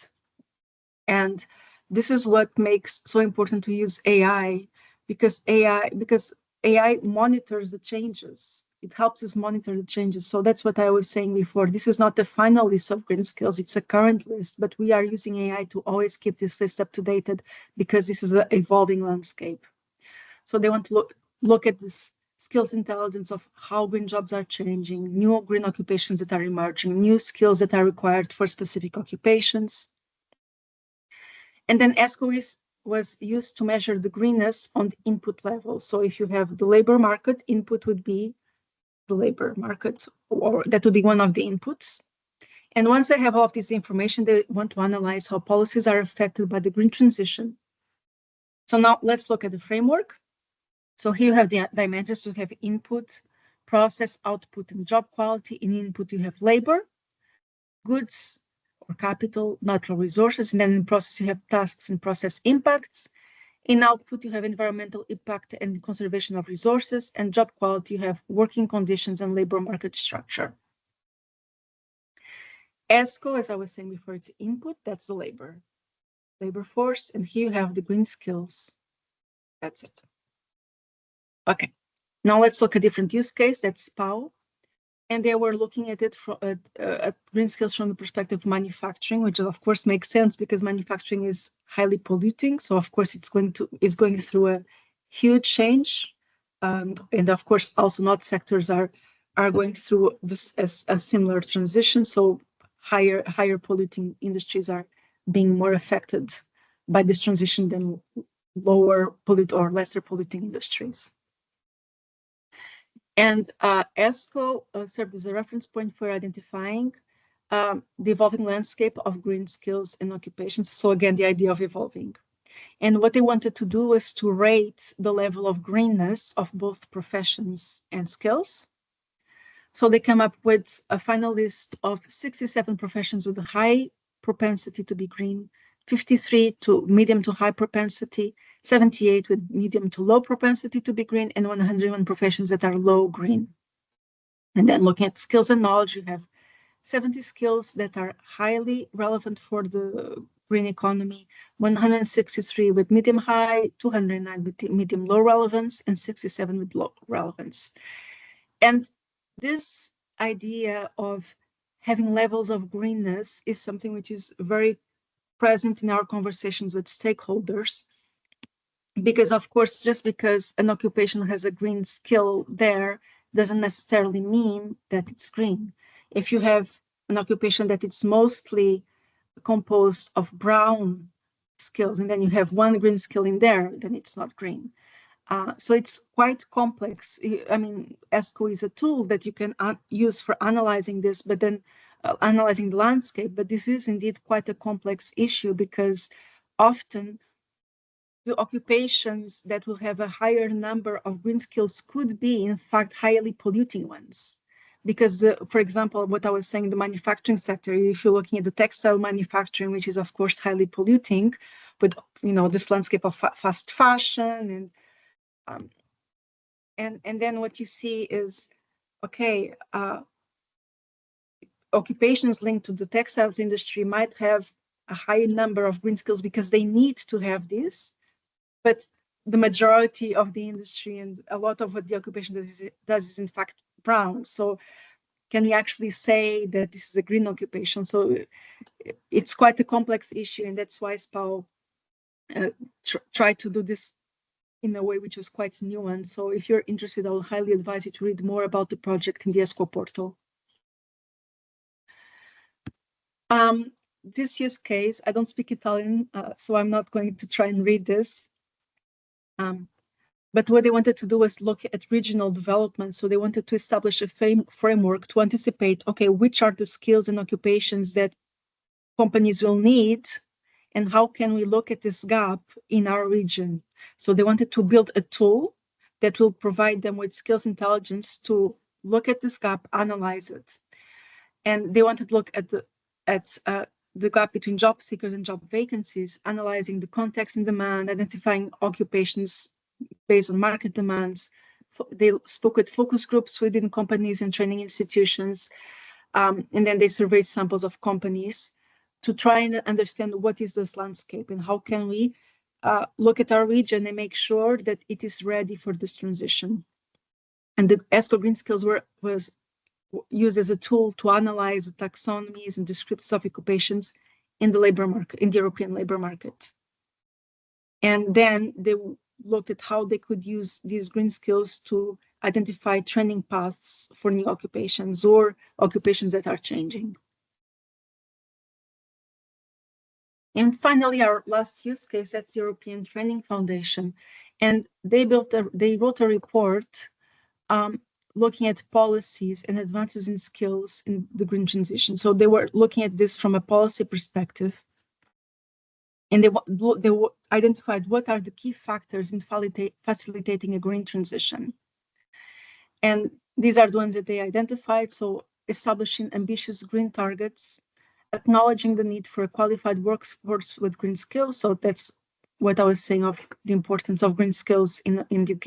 And this is what makes so important to use AI, because AI monitors the changes. It helps us monitor the changes. So that's what I was saying before. This is not the final list of green skills. It's a current list, but we are using AI to always keep this list up to date because this is an evolving landscape. So they want to look at this skills intelligence of how green jobs are changing, new green occupations that are emerging, new skills that are required for specific occupations. And then ESCO was used to measure the greenness on the input level. So if you have the labor market, input would be the labor market, or that would be one of the inputs. And once they have all of this information, they want to analyze how policies are affected by the green transition. So now let's look at the framework. So here you have the dimensions. You have input, process, output, and job quality. In input, you have labor, goods or capital, natural resources. And then in process, you have tasks and process impacts. In output, you have environmental impact and conservation of resources. And job quality, you have working conditions and labor market structure. ESCO, as I was saying before, it's input, that's the labor. labor force, and here you have the green skills. That's it. Okay, now let's look at a different use case, that's SPAO. And they were looking at it at green skills from the perspective of manufacturing, which of course makes sense because manufacturing is highly polluting. So of course it's going through a huge change, and of course also not sectors are going through this as a similar transition. So higher polluting industries are being more affected by this transition than lower or lesser polluting industries. And ESCO served as a reference point for identifying the evolving landscape of green skills and occupations. So again, the idea of evolving. And what they wanted to do was to rate the level of greenness of both professions and skills. So they came up with a final list of 67 professions with a high propensity to be green, 53 to medium to high propensity, 78 with medium to low propensity to be green, and 101 professions that are low green. And then looking at skills and knowledge, you have 70 skills that are highly relevant for the green economy, 163 with medium high, 209 with medium low relevance, and 67 with low relevance. And this idea of having levels of greenness is something which is very present in our conversations with stakeholders. Because of course, just because an occupation has a green skill there doesn't necessarily mean that it's green. If you have an occupation that it's mostly composed of brown skills and then you have one green skill in there, then it's not green. So it's quite complex. I mean, ESCO is a tool that you can use for analyzing this, but then analyzing the landscape. But this is indeed quite a complex issue because often the occupations that will have a higher number of green skills could be, in fact, highly polluting ones. Because, for example, what I was saying, the manufacturing sector, if you're looking at the textile manufacturing, which is, of course, highly polluting, with this landscape of fast fashion and then what you see is, okay, occupations linked to the textiles industry might have a high number of green skills because they need to have this, but the majority of the industry and a lot of what the occupation does is in fact brown. So can we actually say that this is a green occupation? So it's quite a complex issue, and that's why SPAO tried to do this in a way which was quite nuanced. So if you're interested, I will highly advise you to read more about the project in the ESCO portal. This use case, I don't speak Italian, so I'm not going to try and read this. But what they wanted to do was look at regional development. So they wanted to establish a framework to anticipate, okay, which are the skills and occupations that companies will need, and how can we look at this gap in our region? So they wanted to build a tool that will provide them with skills intelligence to look at this gap, analyze it. And they wanted to look at the gap between job seekers and job vacancies, analyzing the context and demand, identifying occupations based on market demands. They spoke with focus groups within companies and training institutions, and then they surveyed samples of companies to try and understand what is this landscape and how can we look at our region and make sure that it is ready for this transition. And the ESCO Green Skills was used as a tool to analyze the taxonomies and descriptors of occupations in the labor market, in the European labor market. And then they looked at how they could use these green skills to identify training paths for new occupations or occupations that are changing. And finally, our last use case, that's the European Training Foundation. And they wrote a report looking at policies and advances in skills in the green transition. So they were looking at this from a policy perspective. And they identified what are the key factors in facilitating a green transition. And these are the ones that they identified. So establishing ambitious green targets, acknowledging the need for a qualified workforce with green skills. So that's what I was saying of the importance of green skills in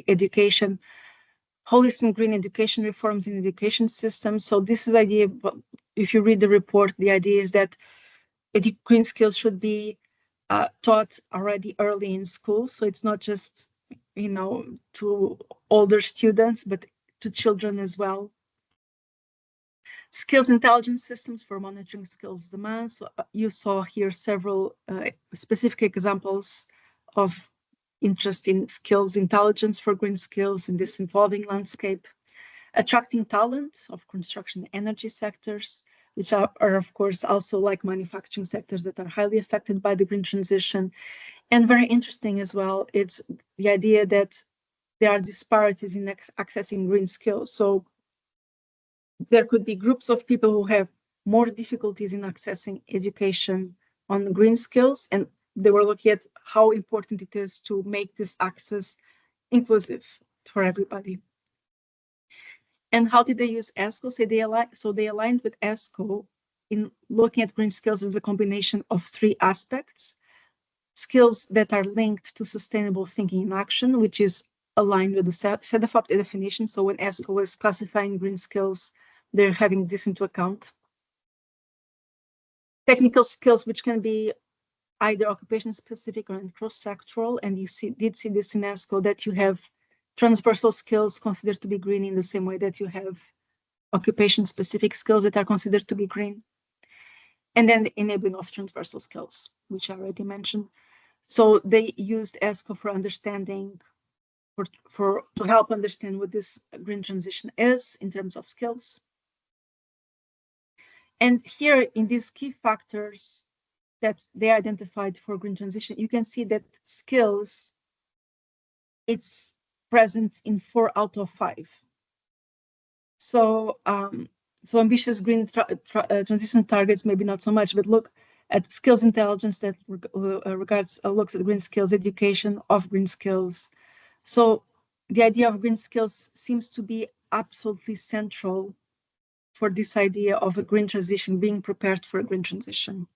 education, holistic green education reforms in education systems. So this is the idea, if you read the report, the idea is that green skills should be taught already early in school. So it's not just, to older students, but to children as well. Skills intelligence systems for monitoring skills demands. So, you saw here several specific examples of interest in skills intelligence for green skills in this evolving landscape. Attracting talent of construction energy sectors, which are of course also like manufacturing sectors that are highly affected by the green transition. And very interesting as well, it's the idea that there are disparities in accessing green skills. So there could be groups of people who have more difficulties in accessing education on green skills, and they were looking at how important it is to make this access inclusive for everybody. And how did they use ESCO? So they aligned with ESCO in looking at green skills as a combination of three aspects: skills that are linked to sustainable thinking in action, which is aligned with the CEDEFOP definition. So when ESCO was classifying green skills, they're having this into account. Technical skills, which can be either occupation specific or cross-sectoral, and you did see this in ESCO, that you have transversal skills considered to be green in the same way that you have occupation specific skills that are considered to be green. And then the enabling of transversal skills, which I already mentioned. So they used ESCO for understanding, to help understand what this green transition is in terms of skills. And here in these key factors that they identified for green transition, you can see that skills, it's present in 4 out of 5. So, so ambitious green transition targets, maybe not so much, but look at skills intelligence that looks at green skills, education of green skills. So the idea of green skills seems to be absolutely central for this idea of a green transition, being prepared for a green transition.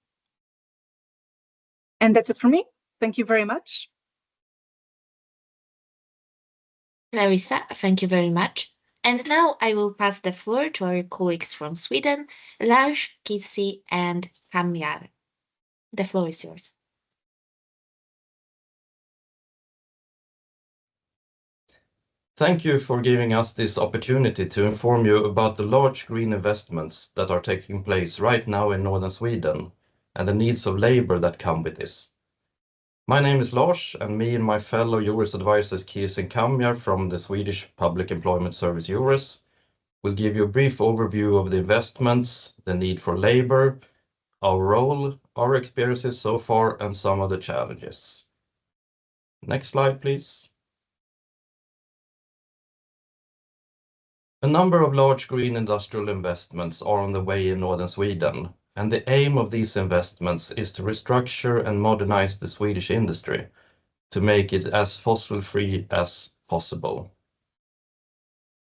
And that's it for me. Thank you very much. Clarissa, thank you very much. And now I will pass the floor to our colleagues from Sweden, Lars, Kitsi, and Kamjar. The floor is yours. Thank you for giving us this opportunity to inform you about the large green investments that are taking place right now in northern Sweden and the needs of labor that come with this. My name is Lars, and me and my fellow EURES advisors Kies and Kamjar from the Swedish Public Employment Service EURES will give you a brief overview of the investments, the need for labor, our role, our experiences so far, and some of the challenges. Next slide, please. A number of large green industrial investments are on the way in northern Sweden, and the aim of these investments is to restructure and modernize the Swedish industry to make it as fossil-free as possible.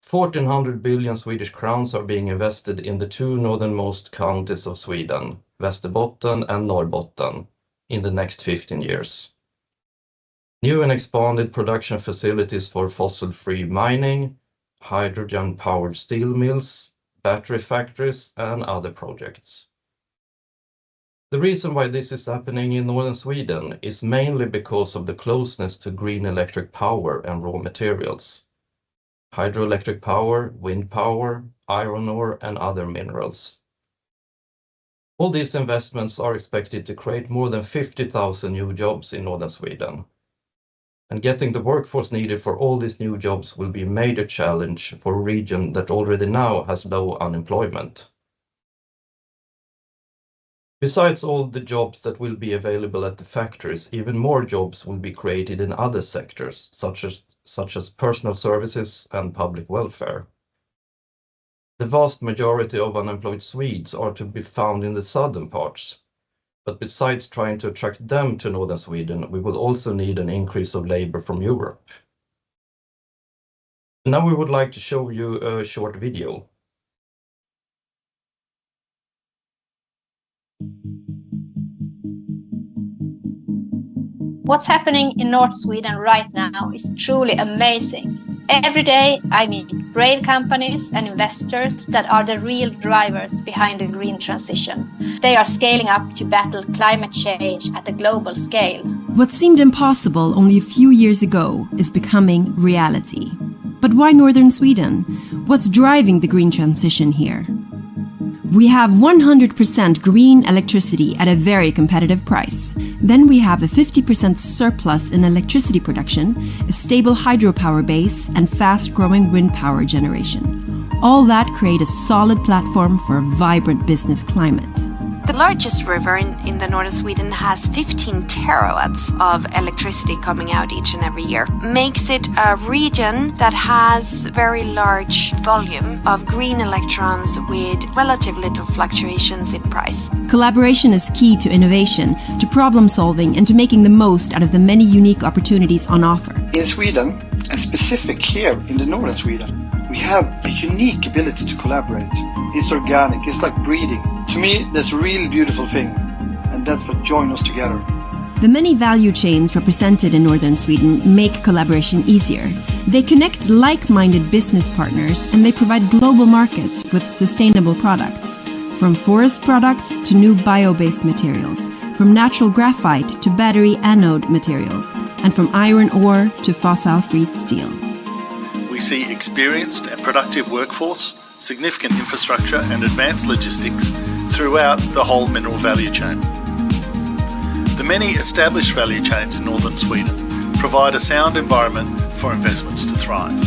1,400 billion Swedish crowns are being invested in the two northernmost counties of Sweden, Västerbotten and Norrbotten, in the next 15 years. New and expanded production facilities for fossil-free mining, hydrogen-powered steel mills, battery factories, and other projects. The reason why this is happening in northern Sweden is mainly because of the closeness to green electric power and raw materials. Hydroelectric power, wind power, iron ore, and other minerals. All these investments are expected to create more than 50,000 new jobs in northern Sweden. And getting the workforce needed for all these new jobs will be a major challenge for a region that already now has low unemployment. Besides all the jobs that will be available at the factories, even more jobs will be created in other sectors, such as personal services and public welfare. The vast majority of unemployed Swedes are to be found in the southern parts. But besides trying to attract them to northern Sweden, we will also need an increase of labor from Europe. Now we would like to show you a short video. What's happening in North Sweden right now is truly amazing. Every day, I meet brave companies and investors that are the real drivers behind the green transition. They are scaling up to battle climate change at a global scale. What seemed impossible only a few years ago is becoming reality. But why northern Sweden? What's driving the green transition here? We have 100% green electricity at a very competitive price. Then we have a 50% surplus in electricity production, a stable hydropower base, and fast-growing wind power generation. All that create a solid platform for a vibrant business climate. The largest river in the northern Sweden has 15 terawatts of electricity coming out each and every year. Makes it a region that has very large volume of green electrons with relatively little fluctuations in price. Collaboration is key to innovation, to problem solving, and to making the most out of the many unique opportunities on offer. In Sweden, and specific here in the northern Sweden, we have a unique ability to collaborate. It's organic, it's like breathing. To me, that's a really beautiful thing, and that's what joins us together. The many value chains represented in northern Sweden make collaboration easier. They connect like-minded business partners, and they provide global markets with sustainable products. From forest products to new bio-based materials, from natural graphite to battery anode materials, and from iron ore to fossil-free steel. We see experienced and productive workforce, significant infrastructure and advanced logistics throughout the whole mineral value chain. The many established value chains in northern Sweden provide a sound environment for investments to thrive.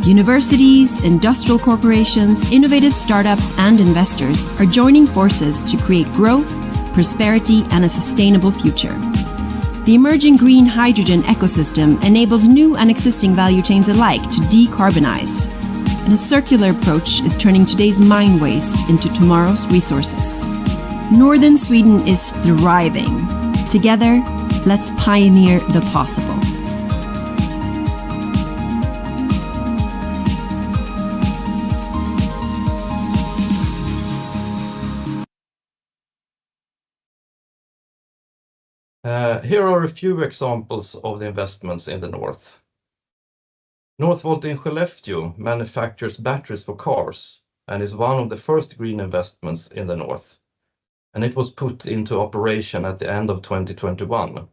Universities, industrial corporations, innovative startups, and investors are joining forces to create growth, prosperity, and a sustainable future. The emerging green hydrogen ecosystem enables new and existing value chains alike to decarbonize. And a circular approach is turning today's mine waste into tomorrow's resources. Northern Sweden is thriving. Together, let's pioneer the possible. Here are a few examples of the investments in the north. Northvolt in Skellefteå manufactures batteries for cars and is one of the first green investments in the north. And it was put into operation at the end of 2021.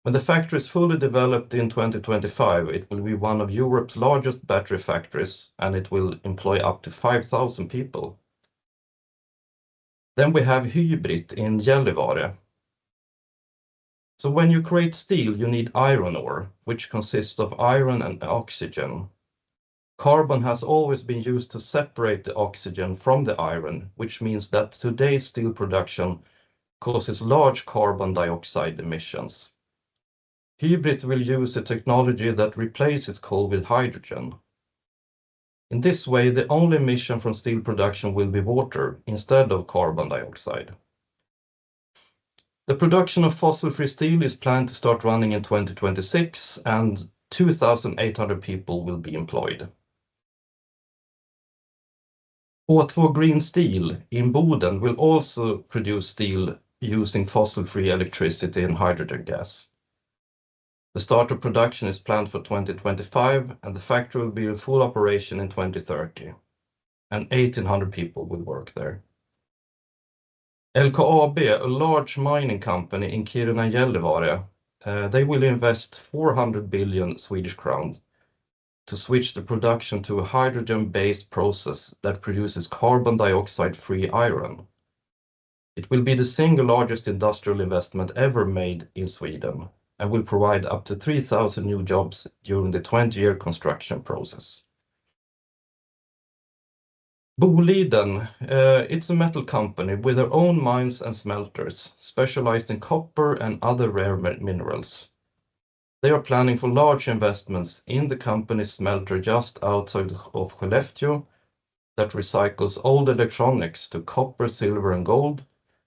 When the factory is fully developed in 2025, it will be one of Europe's largest battery factories, and it will employ up to 5,000 people. Then we have Hybrid in Gällivare. So when you create steel, you need iron ore, which consists of iron and oxygen. Carbon has always been used to separate the oxygen from the iron, which means that today's steel production causes large carbon dioxide emissions. Hybrid will use a technology that replaces coal with hydrogen. In this way, the only emission from steel production will be water instead of carbon dioxide. The production of fossil-free steel is planned to start running in 2026, and 2,800 people will be employed. H2 Green Steel in Boden will also produce steel using fossil-free electricity and hydrogen gas. The start of production is planned for 2025, and the factory will be in full operation in 2030, and 1,800 people will work there. LKAB, a large mining company in Kiruna and Gällivare, they will invest 400 billion Swedish crowns to switch the production to a hydrogen-based process that produces carbon dioxide-free iron. It will be the single largest industrial investment ever made in Sweden and will provide up to 3,000 new jobs during the 20-year construction process. Boliden, it's a metal company with their own mines and smelters, specialized in copper and other rare minerals. They are planning for large investments in the company's smelter just outside of Skellefteå that recycles old electronics to copper, silver, and gold,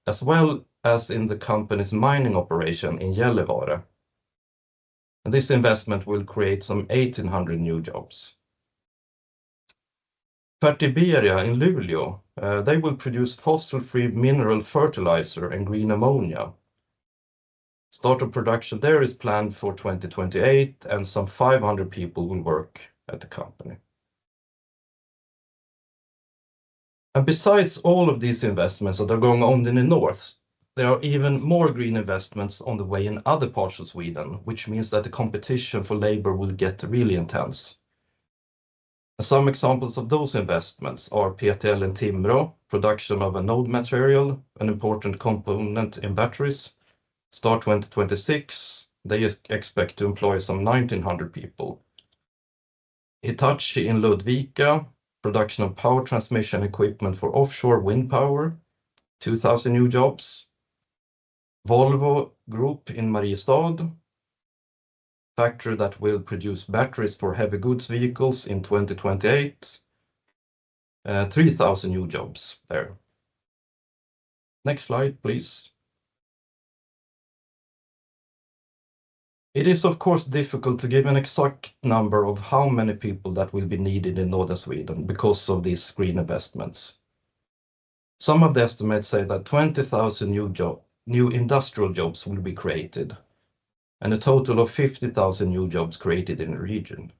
as well as in the company's mining operation in Gällivare. And this investment will create some 1,800 new jobs. Fertiberia in Luleå, they will produce fossil-free mineral fertilizer and green ammonia. Start of production there is planned for 2028, and some 500 people will work at the company. And besides all of these investments that are going on in the north, there are even more green investments on the way in other parts of Sweden, which means that the competition for labor will get really intense. And some examples of those investments are PTL in Timrå, production of anode material, an important component in batteries. Start 2026, they expect to employ some 1,900 people. Hitachi in Ludvika, production of power transmission equipment for offshore wind power, 2,000 new jobs. Volvo Group in Mariestad, factory that will produce batteries for heavy goods vehicles in 2028. 3,000 new jobs there. Next slide, please. It is, of course, difficult to give an exact number of how many people that will be needed in northern Sweden because of these green investments. Some of the estimates say that 20,000 new industrial jobs will be created, and a total of 50,000 new jobs created in the region.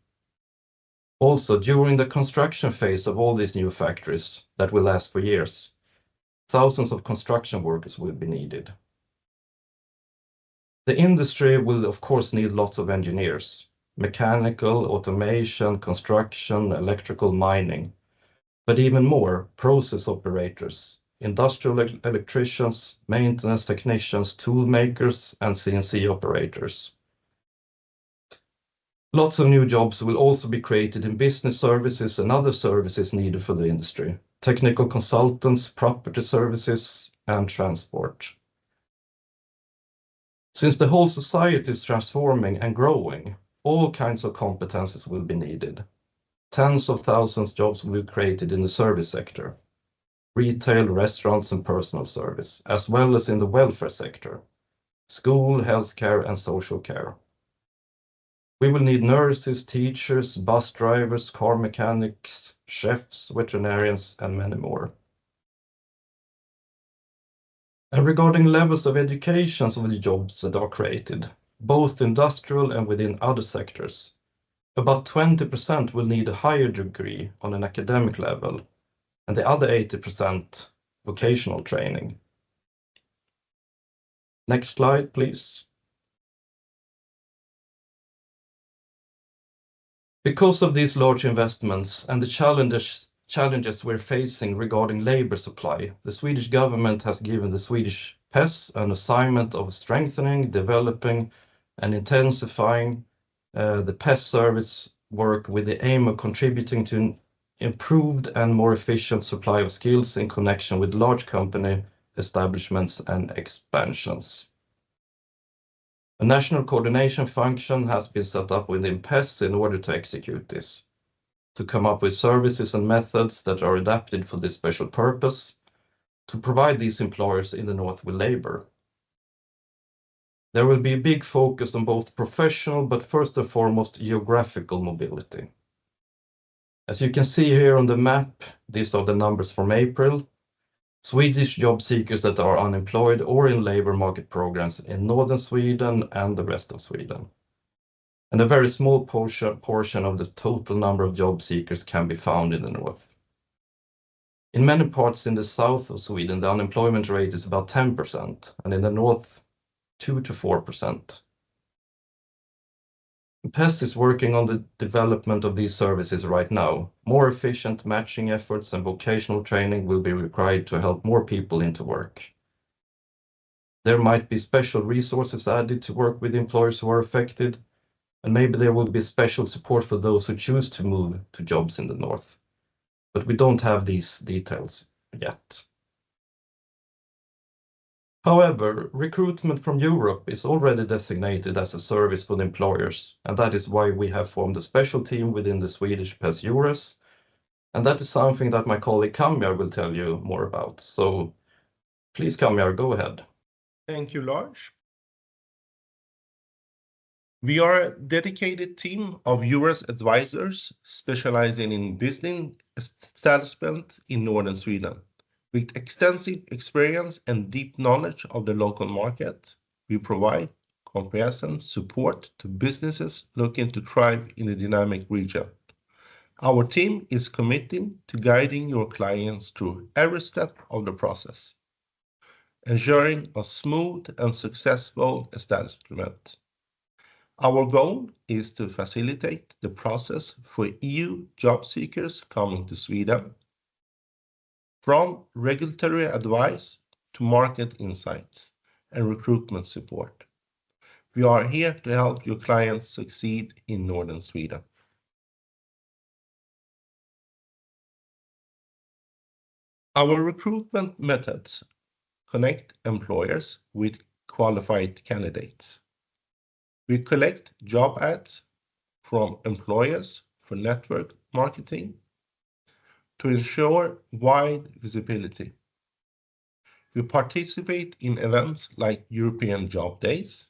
Also, during the construction phase of all these new factories that will last for years, thousands of construction workers will be needed. The industry will, of course, need lots of engineers, mechanical, automation, construction, electrical, mining, but even more, process operators, industrial electricians, maintenance technicians, tool makers, and CNC operators. Lots of new jobs will also be created in business services and other services needed for the industry, technical consultants, property services, and transport. Since the whole society is transforming and growing, all kinds of competences will be needed. Tens of thousands of jobs will be created in the service sector, retail, restaurants, and personal service, as well as in the welfare sector, school, healthcare, and social care. We will need nurses, teachers, bus drivers, car mechanics, chefs, veterinarians, and many more. And regarding levels of education of the jobs that are created, both industrial and within other sectors, about 20% will need a higher degree on an academic level, and the other 80% vocational training. Next slide, please. Because of these large investments and the challenges we're facing regarding labor supply, the Swedish government has given the Swedish PES an assignment of strengthening, developing, and intensifying the PES service work with the aim of contributing to an improved and more efficient supply of skills in connection with large company establishments and expansions. A national coordination function has been set up within PES in order to execute this, to come up with services and methods that are adapted for this special purpose, to provide these employers in the north with labor. There will be a big focus on both professional, but first and foremost, geographical mobility. As you can see here on the map, these are the numbers from April. Swedish job seekers that are unemployed or in labor market programs in northern Sweden and the rest of Sweden. And a very small portion of the total number of job seekers can be found in the north. In many parts in the south of Sweden, the unemployment rate is about 10%, and in the north, 2 to 4%. PES is working on the development of these services right now. More efficient matching efforts and vocational training will be required to help more people into work. There might be special resources added to work with employers who are affected, and maybe there will be special support for those who choose to move to jobs in the north. But we don't have these details yet. However, recruitment from Europe is already designated as a service for the employers, and that is why we have formed a special team within the Swedish PES EURES, and that is something that my colleague Kamjar will tell you more about. So please, Kamjar, go ahead. Thank you, Lars. We are a dedicated team of EURES advisors specializing in business establishment in northern Sweden. With extensive experience and deep knowledge of the local market, we provide comprehensive support to businesses looking to thrive in a dynamic region. Our team is committed to guiding your clients through every step of the process, ensuring a smooth and successful establishment. Our goal is to facilitate the process for EU job seekers coming to Sweden, from regulatory advice to market insights and recruitment support. We are here to help your clients succeed in northern Sweden. Our recruitment methods connect employers with qualified candidates. We collect job ads from employers for network marketing to ensure wide visibility. We participate in events like European Job Days,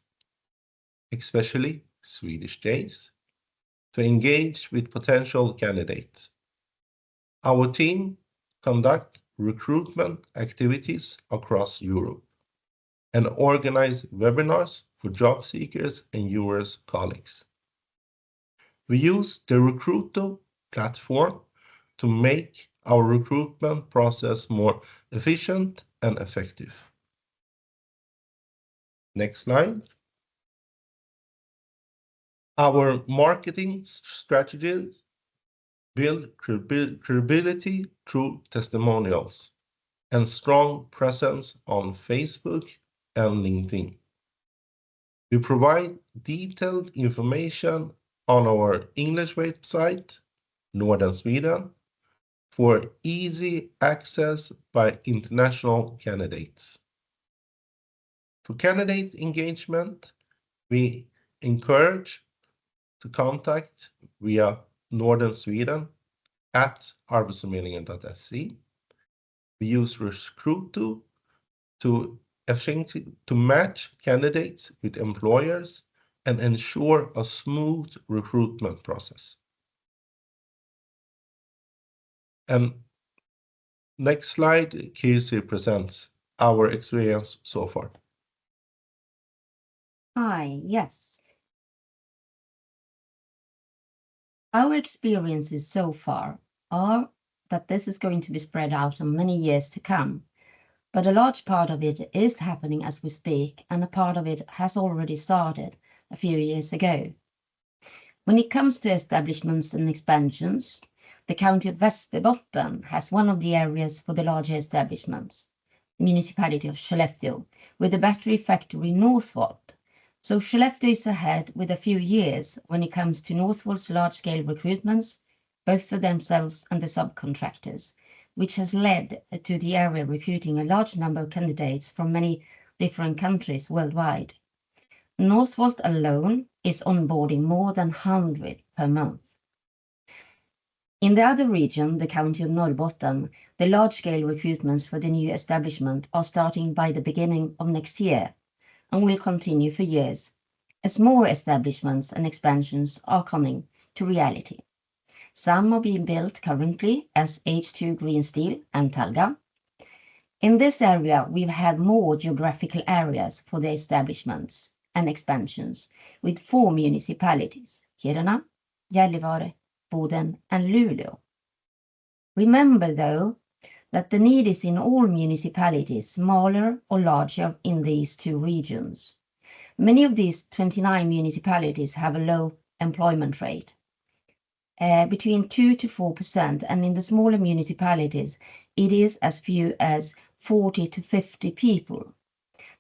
especially Swedish Days, to engage with potential candidates. Our team conduct recruitment activities across Europe and organize webinars for job seekers and EURES colleagues. We use the Recruito platform to make our recruitment process more efficient and effective. Next slide. Our marketing strategies build credibility through testimonials and strong presence on Facebook and LinkedIn. We provide detailed information on our English website, Northern Sweden, for easy access by international candidates. For candidate engagement, we encourage to contact via Northern Sweden at arbetsförmedlingen.se. We use Recruito to match candidates with employers and ensure a smooth recruitment process. And next slide, Kirsi presents our experience so far. Hi, yes. Our experiences so far are that this is going to be spread out on many years to come, but a large part of it is happening as we speak, and a part of it has already started a few years ago. When it comes to establishments and expansions, the county of Västerbotten has one of the areas for the larger establishments, the municipality of Skellefteå, with the battery factory Northvolt. So Skellefteå is ahead with a few years when it comes to Northvolt's large-scale recruitments, both for themselves and the subcontractors, which has led to the area recruiting a large number of candidates from many different countries worldwide. Northvolt alone is onboarding more than 100 per month. In the other region, the county of Norrbotten, the large-scale recruitments for the new establishment are starting by the beginning of next year and will continue for years as more establishments and expansions are coming to reality. Some are being built currently as H2 Green Steel and Talga. In this area, we've had more geographical areas for the establishments and expansions with 4 municipalities, Kiruna, Gällivare, Boden and Luleå. Remember though, that the need is in all municipalities, smaller or larger in these 2 regions. Many of these 29 municipalities have a low employment rate, between 2 to 4%, and in the smaller municipalities, it is as few as 40 to 50 people.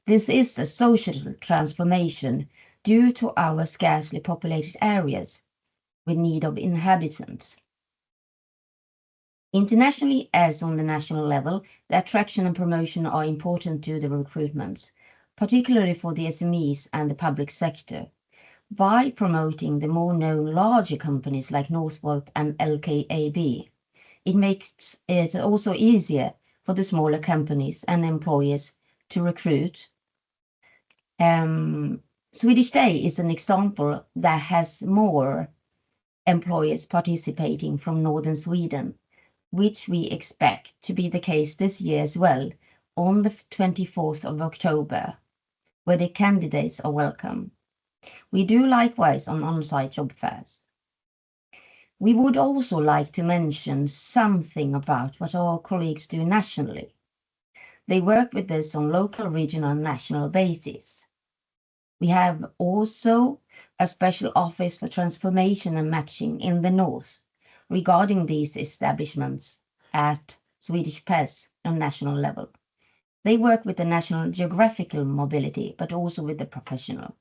This is a social transformation due to our scarcely populated areas with need of inhabitants. Internationally, as on the national level, the attraction and promotion are important to the recruitments, particularly for the SMEs and the public sector. By promoting the more known larger companies like Northvolt and LKAB, it makes it also easier for the smaller companies and employers to recruit. Swedish Day is an example that has more employers participating from northern Sweden, which we expect to be the case this year as well, on the 24th of October. where the candidates are welcome. We do likewise on on-site job fairs. We would also like to mention something about what our colleagues do nationally. They work with this on local, regional, and national basis. We have also a special office for transformation and matching in the north regarding these establishments at Swedish PES on national level. They work with the national geographical mobility, but also with the professional.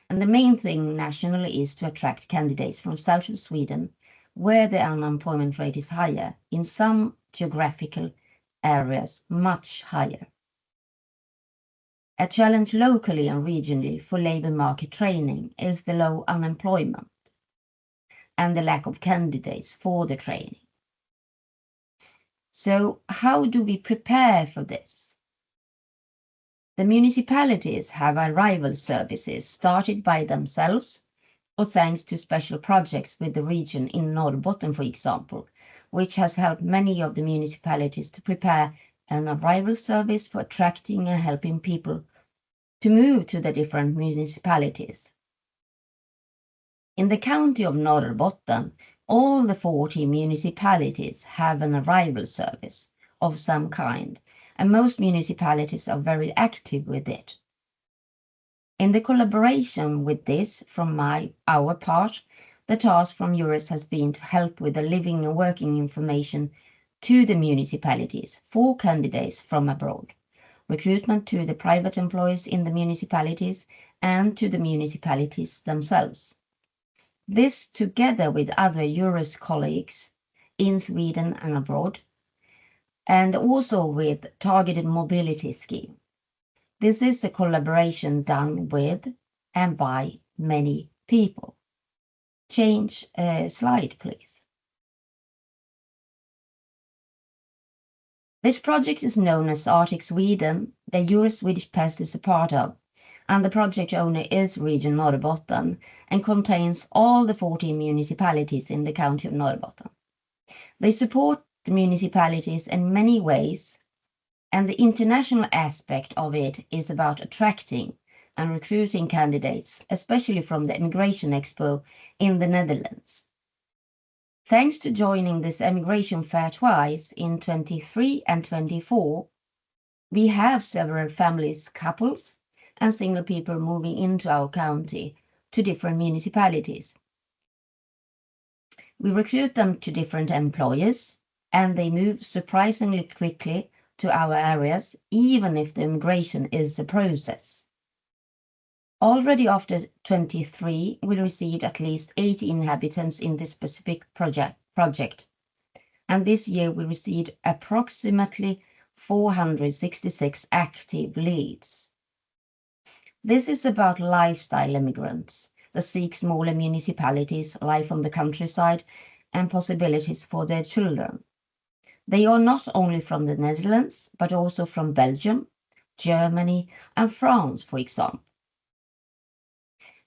And the main thing nationally is to attract candidates from south of Sweden, where the unemployment rate is higher, in some geographical areas much higher. A challenge locally and regionally for labour market training is the low unemployment and the lack of candidates for the training. So how do we prepare for this? The municipalities have arrival services started by themselves or thanks to special projects with the region in Norrbotten, for example, which has helped many of the municipalities to prepare an arrival service for attracting and helping people to move to the different municipalities. In the county of Norrbotten, all the 40 municipalities have an arrival service of some kind, and most municipalities are very active with it. In the collaboration with this from our part, the task from EURES has been to help with the living and working information to the municipalities for candidates from abroad, recruitment to the private employees in the municipalities and to the municipalities themselves. This together with other EURES colleagues in Sweden and abroad, and also with targeted mobility scheme. This is a collaboration done with and by many people. Change slide, please. This project is known as Arctic Sweden, the EURES Swedish PES is a part of, and the project owner is Region Norrbotten and contains all the 14 municipalities in the county of Norrbotten. They support the municipalities in many ways, and the international aspect of it is about attracting and recruiting candidates, especially from the Immigration Expo in the Netherlands. Thanks to joining this emigration fair twice in 23 and 24, we have several families, couples, and single people moving into our county to different municipalities. We recruit them to different employers, and they move surprisingly quickly to our areas, even if the immigration is a process. Already after 23, we received at least 80 inhabitants in this specific project. And this year we received approximately 466 active leads. This is about lifestyle immigrants that seek smaller municipalities, life on the countryside, and possibilities for their children. They are not only from the Netherlands, but also from Belgium, Germany, and France, for example.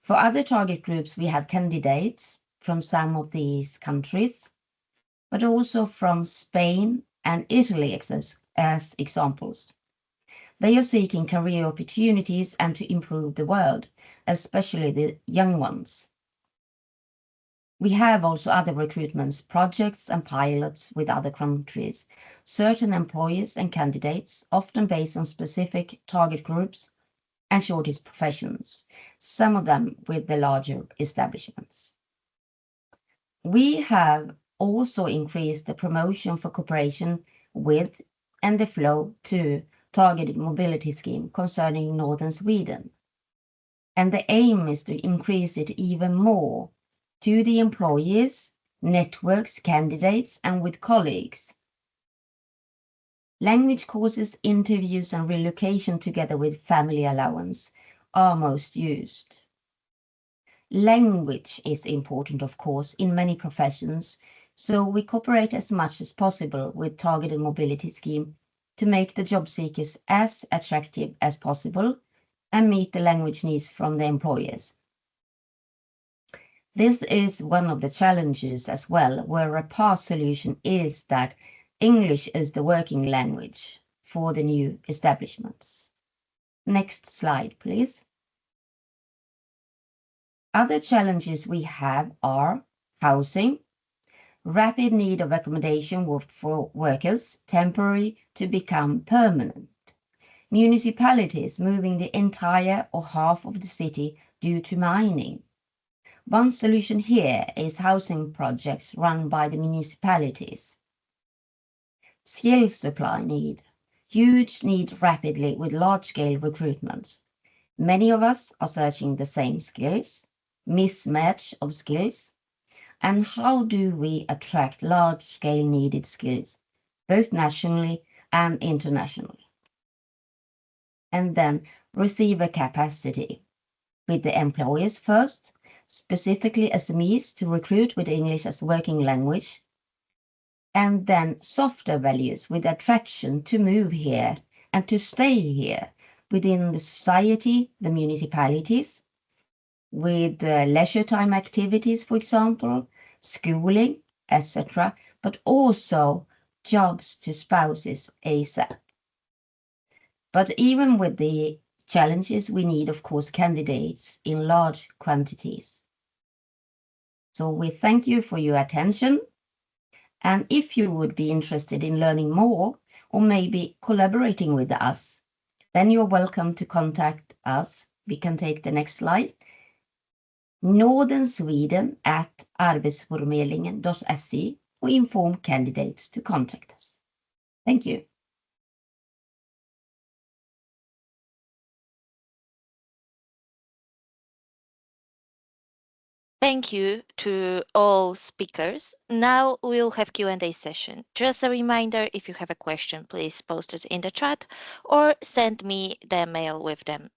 For other target groups, we have candidates from some of these countries, but also from Spain and Italy as examples. They are seeking career opportunities and to improve the world, especially the young ones. We have also other recruitments, projects and pilots with other countries, certain employees and candidates, often based on specific target groups and shortest professions, some of them with the larger establishments. We have also increased the promotion for cooperation with and the flow to targeted mobility scheme concerning northern Sweden. And the aim is to increase it even more to the employees, networks, candidates, and with colleagues. Language courses, interviews, and relocation together with family allowance are most used. Language is important, of course, in many professions, so we cooperate as much as possible with targeted mobility scheme to make the job seekers as attractive as possible and meet the language needs from the employers. This is one of the challenges as well, where a past solution is that English is the working language for the new establishments. Next slide, please. Other challenges we have are housing, rapid need of accommodation for workers, temporary to become permanent. Municipalities moving the entire or half of the city due to mining. One solution here is housing projects run by the municipalities. Skills supply need. Huge need rapidly with large-scale recruitment. Many of us are searching the same skills, mismatch of skills, and how do we attract large-scale needed skills, both nationally and internationally? And then receiver capacity with the employers first, specifically SMEs to recruit with English as working language, and then softer values with attraction to move here and to stay here within the society, the municipalities, with leisure time activities, for example, schooling, etc., but also jobs to spouses ASAP. But even with the challenges, we need, of course, candidates in large quantities. So we thank you for your attention. And if you would be interested in learning more or maybe collaborating with us, then you're welcome to contact us. We can take the next slide. northern.sweden@arbetsförmedlingen.se och inform candidates to contact us. Thank you. Thank you to all speakers. Now we'll have Q&A session. Just a reminder, if you have a question, please post it in the chat or send me the mail with them.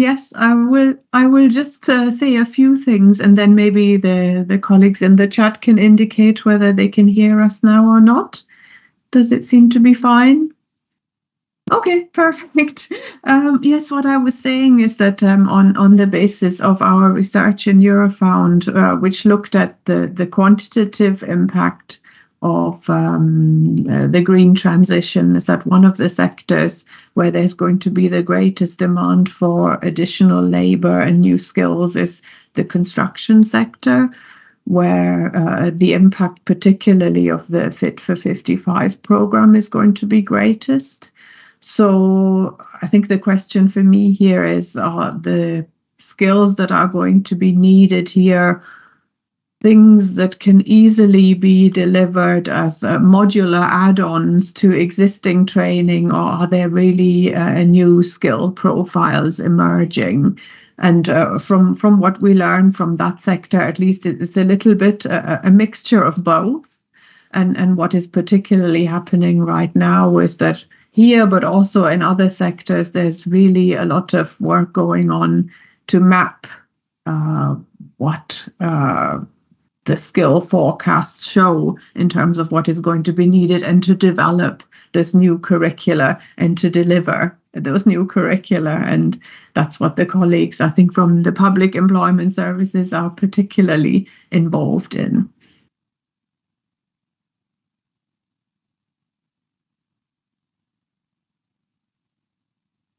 Yes, I will just say a few things, and then maybe the colleagues in the chat can indicate whether they can hear us now or not. Does it seem to be fine? Okay, perfect. Yes, what I was saying is that on the basis of our research in Eurofound, which looked at the quantitative impact of the green transition, is that one of the sectors where there's going to be the greatest demand for additional labor and new skills is the construction sector, where the impact particularly of the Fit for 55 program is going to be greatest. So I think the question for me here is the skills that are going to be needed here, things that can easily be delivered as modular add-ons to existing training, or are there really new skill profiles emerging? And from what we learn from that sector, at least it's a little bit a mixture of both. And what is particularly happening right now is that here, but also in other sectors, there's really a lot of work going on to map what the skill forecasts show in terms of what is going to be needed, and to develop this new curricula and to deliver those new curricula. And that's what the colleagues, I think, from the public employment services are particularly involved in.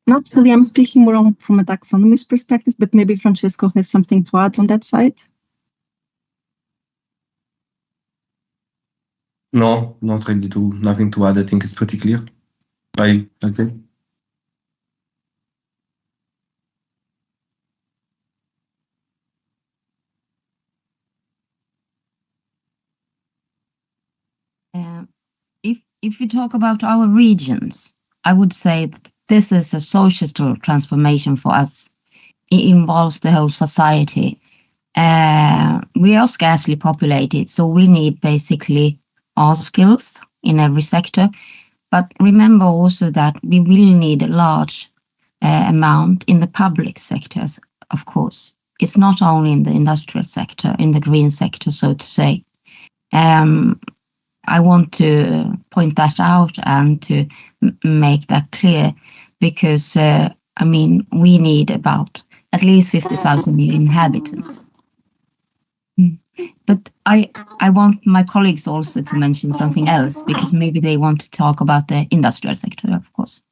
Not fully, I'm speaking more from a taxonomist perspective, but maybe Francesco has something to add on that side. No, not really nothing to add. I think it's pretty clear. I agree. If we talk about our regions, I would say that this is a societal transformation for us. It involves the whole society. We are scarcely populated, so we need basically all skills in every sector. But remember also that we will need a large amount in the public sectors, of course. It's not only in the industrial sector, in the green sector, so to say. I want to point that out and to make that clear, because, I mean, we need about at least 50,000 inhabitants. But I want my colleagues also to mention something else, because maybe they want to talk about the industrial sector, of course.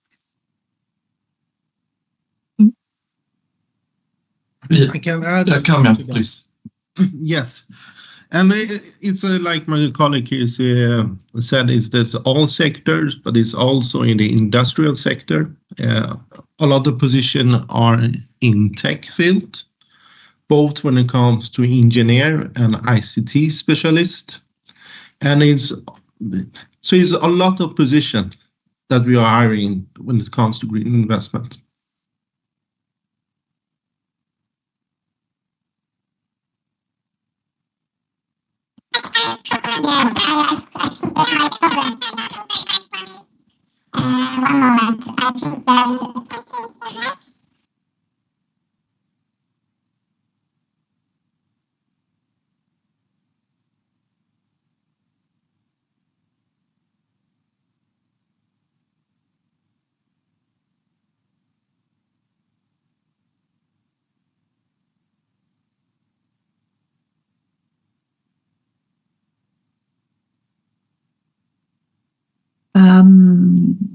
I can add. Come in, please. Yes. And it's like my colleague here said, it's there's all sectors, but it's also in the industrial sector. A lot of positions are in tech field, both when it comes to engineer and ICT specialist. And it's a lot of positions that we are hiring when it comes to green investment.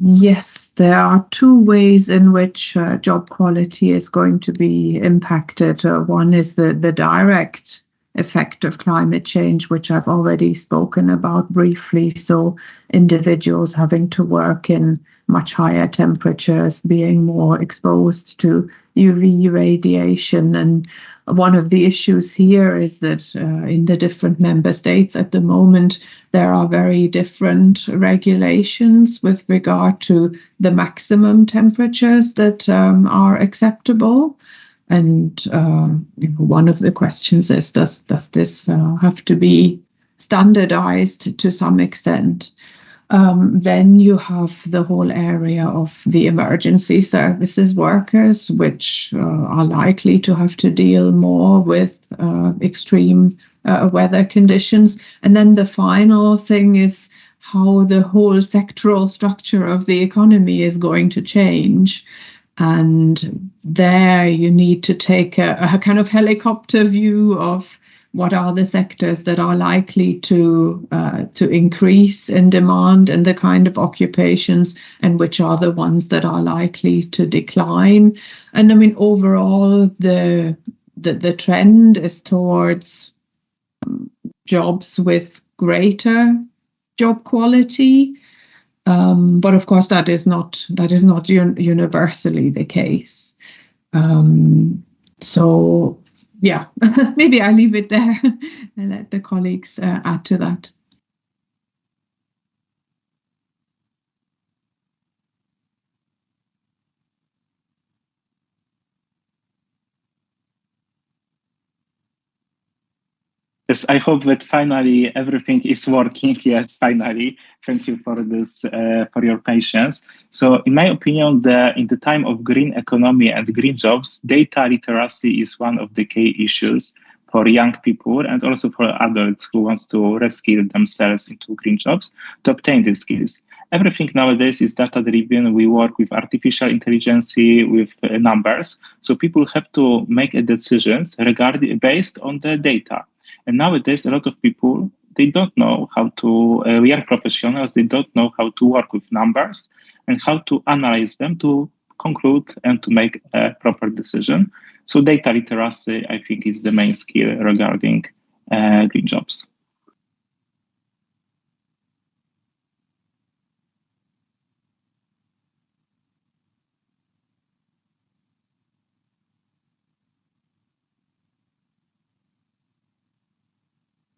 Yes, there are two ways in which job quality is going to be impacted. One is the direct effect of climate change, which I've already spoken about briefly. So individuals having to work in much higher temperatures, being more exposed to UV radiation. And one of the issues here is that in the different member states at the moment, there are very different regulations with regard to the maximum temperatures that are acceptable. And one of the questions is, does this have to be standardized to some extent? Then you have the whole area of the emergency services workers, which are likely to have to deal more with extreme weather conditions. And then the final thing is how the whole sectoral structure of the economy is going to change. And there you need to take a kind of helicopter view of what are the sectors that are likely to increase in demand and the kind of occupations, and which are the ones that are likely to decline. And I mean, overall, the trend is towards jobs with greater job quality. But of course, that is not universally the case. So yeah, maybe I leave it there and let the colleagues add to that. Yes, I hope that finally everything is working. Yes, finally. Thank you for this, for your patience. So in my opinion, in the time of green economy and green jobs, data literacy is one of the key issues for young people and also for adults who want to reskill themselves into green jobs to obtain these skills. Everything nowadays is data-driven. We work with artificial intelligence, with numbers. So people have to make decisions based on the data. And nowadays, a lot of people, they don't know how to, we are professionals, they don't know how to work with numbers and how to analyze them to conclude and to make a proper decision. So data literacy, I think, is the main skill regarding green jobs.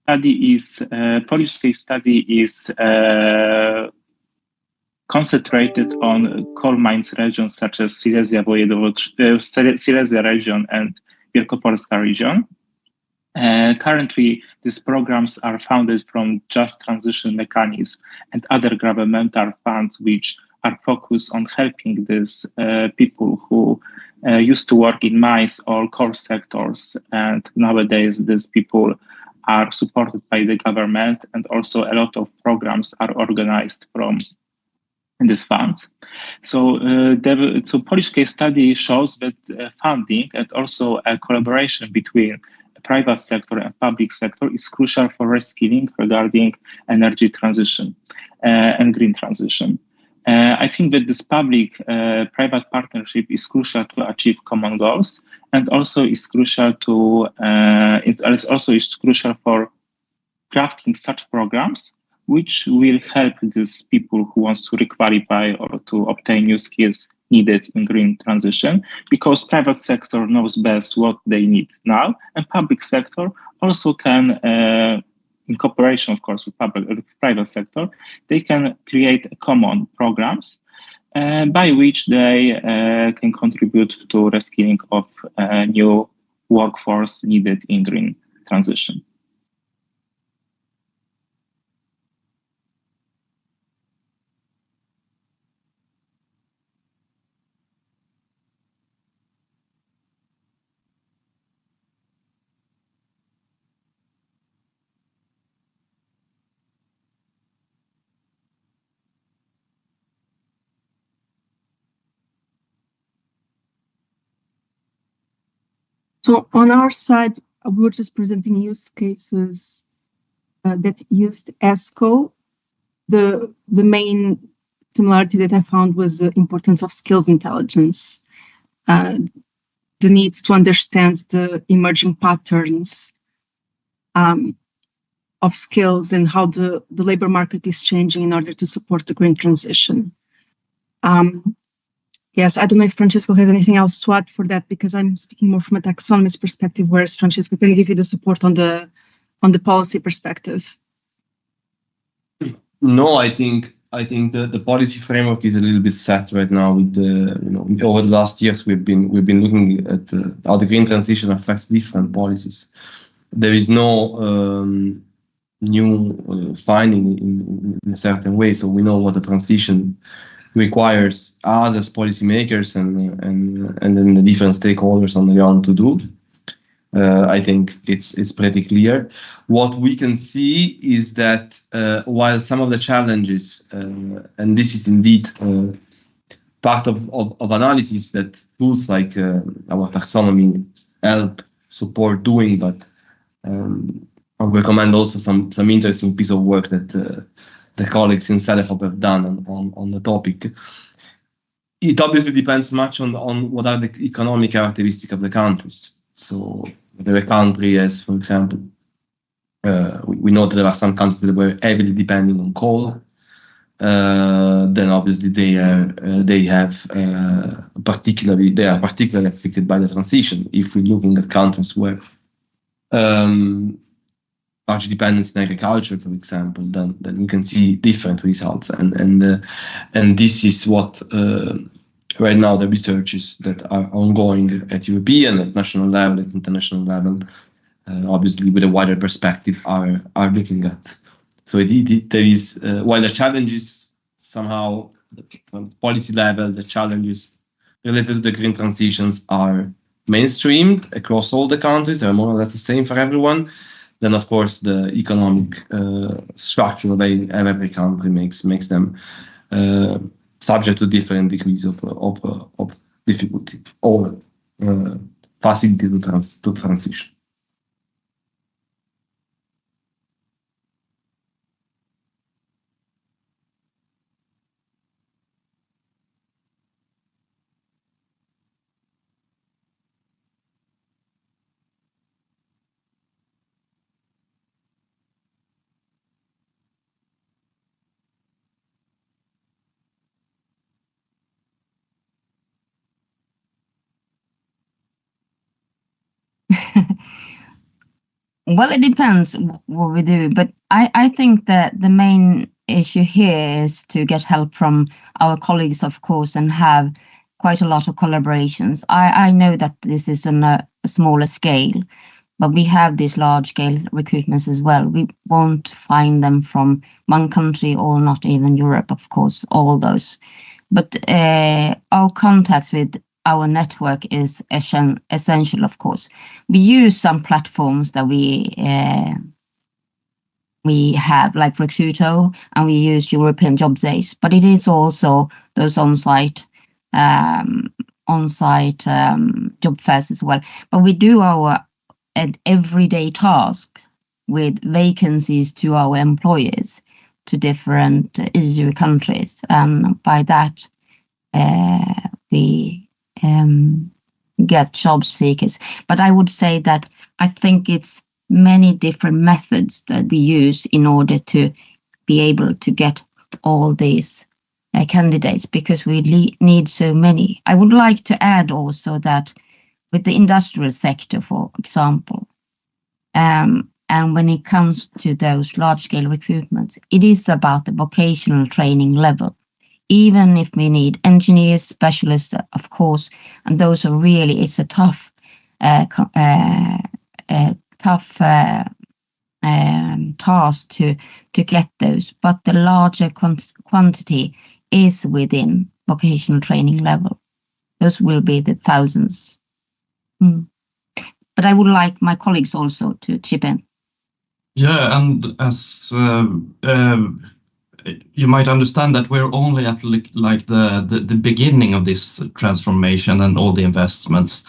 Polish case study is concentrated on coal mines regions such as Silesia region and Wielkopolska region. Currently, these programs are funded from Just Transition Mechanism and other governmental funds which are focused on helping these people who used to work in mines or coal sectors. And nowadays, these people are supported by the government, and also a lot of programs are organized from these funds. So so Polish case study shows that funding and also a collaboration between the private sector and public sector is crucial for reskilling regarding energy transition and green transition. I think that this public-private partnership is crucial to achieve common goals, and also is crucial to is crucial for crafting such programs which will help these people who want to requalify or to obtain new skills needed in green transition, because private sector knows best what they need now, and public sector also can, in cooperation, of course, with private sector, they can create common programs by which they can contribute to reskilling of new workforce needed in green transition. So on our side, we were just presenting use cases that used ESCO. The main similarity that I found was the importance of skills intelligence, the need to understand the emerging patterns of skills and how the labor market is changing in order to support the green transition. Yes, I don't know if Francesco has anything else to add for that, because I'm speaking more from a taxonomist perspective, whereas Francesco can give you the support on the policy perspective. No, I think the policy framework is a little bit set right now. With the over the last years we've been looking at how the green transition affects different policies. There is no new finding in a certain way. So we know what the transition requires us as policymakers and then the different stakeholders on the ground to do. I think it's pretty clear. What we can see is that while some of the challenges, and this is indeed part of analysis that tools like our taxonomy help support doing, but I recommend also some interesting piece of work that the colleagues in Selefop have done on the topic. It obviously depends much on what are the economic characteristics of the countries. So the country has, for example, we know that there are some countries that were heavily depending on coal. Then obviously they are particularly affected by the transition. If we're looking at countries where large dependence in agriculture, for example, then we can see different results. And this is what right now the researches that are ongoing at European, at national level, at international level, obviously with a wider perspective, are looking at. So there is, while the challenges somehow from policy level, the challenges related to the green transitions are mainstreamed across all the countries, they're more or less the same for everyone. Then, of course, the economic structure of every country makes them subject to different degrees of difficulty or facility to transition. Well, it depends what we do, but I think that the main issue here is to get help from our colleagues, of course, and have quite a lot of collaborations. I know that this is on a smaller scale, but we have these large-scale recruitments as well. We won't find them from one country or not even Europe, of course, all those. But our contacts with our network is essential, of course. We use some platforms that we have, like Recruito, and we use European Job Days, but it is also those on-site job fairs as well. But we do our everyday tasks with vacancies to our employers to different EU countries, and by that we get job seekers. But I would say that I think it's many different methods that we use in order to be able to get all these candidates, because we need so many. I would like to add also that with the industrial sector, for example, and when it comes to those large-scale recruitments, it is about the vocational training level. Even if we need engineers, specialists, of course, and those are really, it's a tough task to get those, but the larger quantity is within vocational training level. Those will be the thousands. But I would like my colleagues also to chip in. Yeah, and as you might understand that we're only at like the beginning of this transformation and all the investments.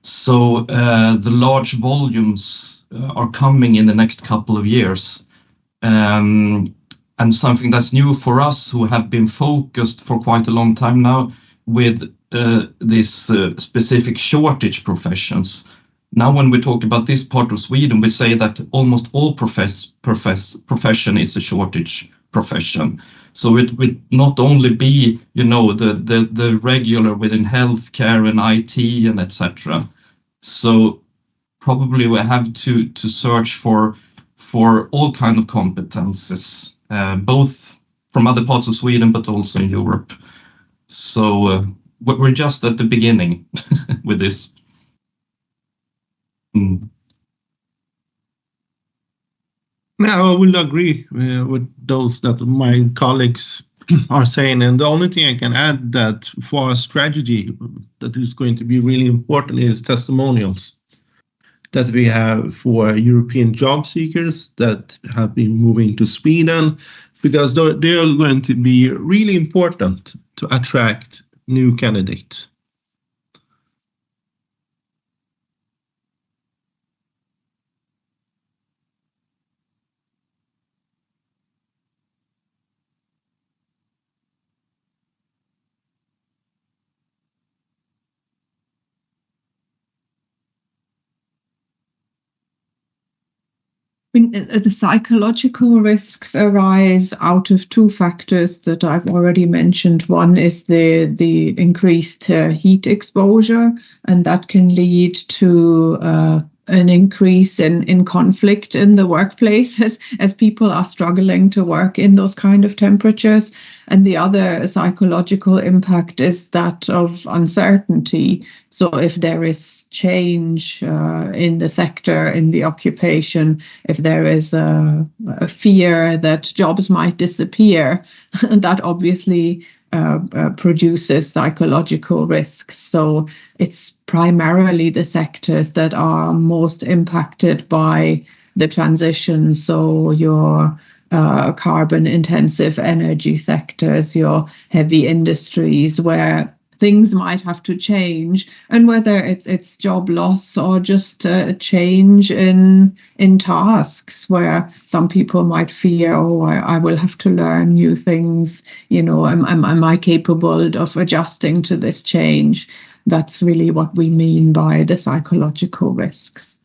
So the large volumes are coming in the next couple of years. And something that's new for us who have been focused for quite a long time now with this specific shortage professions. Now, when we talk about this part of Sweden, we say that almost all profession is a shortage profession. So it would not only be, you know, the regular within healthcare and IT and etc. So probably we have to search for all kind of competences, both from other parts of Sweden but also in Europe. So we're just at the beginning with this. Now, I will agree with those that my colleagues are saying, and the only thing I can add that for our strategy that is going to be really important is testimonials that we have for European job seekers that have been moving to Sweden, because they are going to be really important to attract new candidates. The psychological risks arise out of two factors that I've already mentioned. One is the increased heat exposure, and that can lead to an increase in conflict in the workplace as people are struggling to work in those kind of temperatures. And the other psychological impact is that of uncertainty. So if there is change in the sector, in the occupation, if there is a fear that jobs might disappear, that obviously produces psychological risks. So it's primarily the sectors that are most impacted by the transition. So your carbon intensive energy sectors, your heavy industries, where things might have to change, and whether it's job loss or just a change in tasks, where some people might fear, oh, I will have to learn new things, am I capable of adjusting to this change? That's really what we mean by the psychological risks.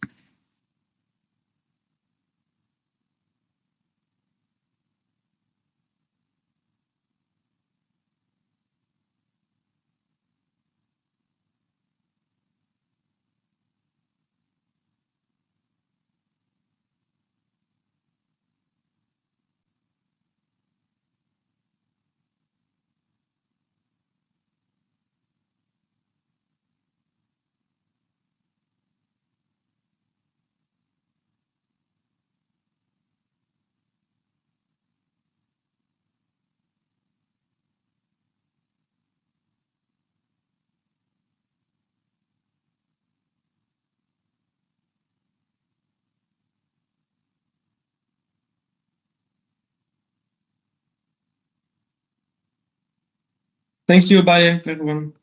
Thanks to you. Bye, everyone.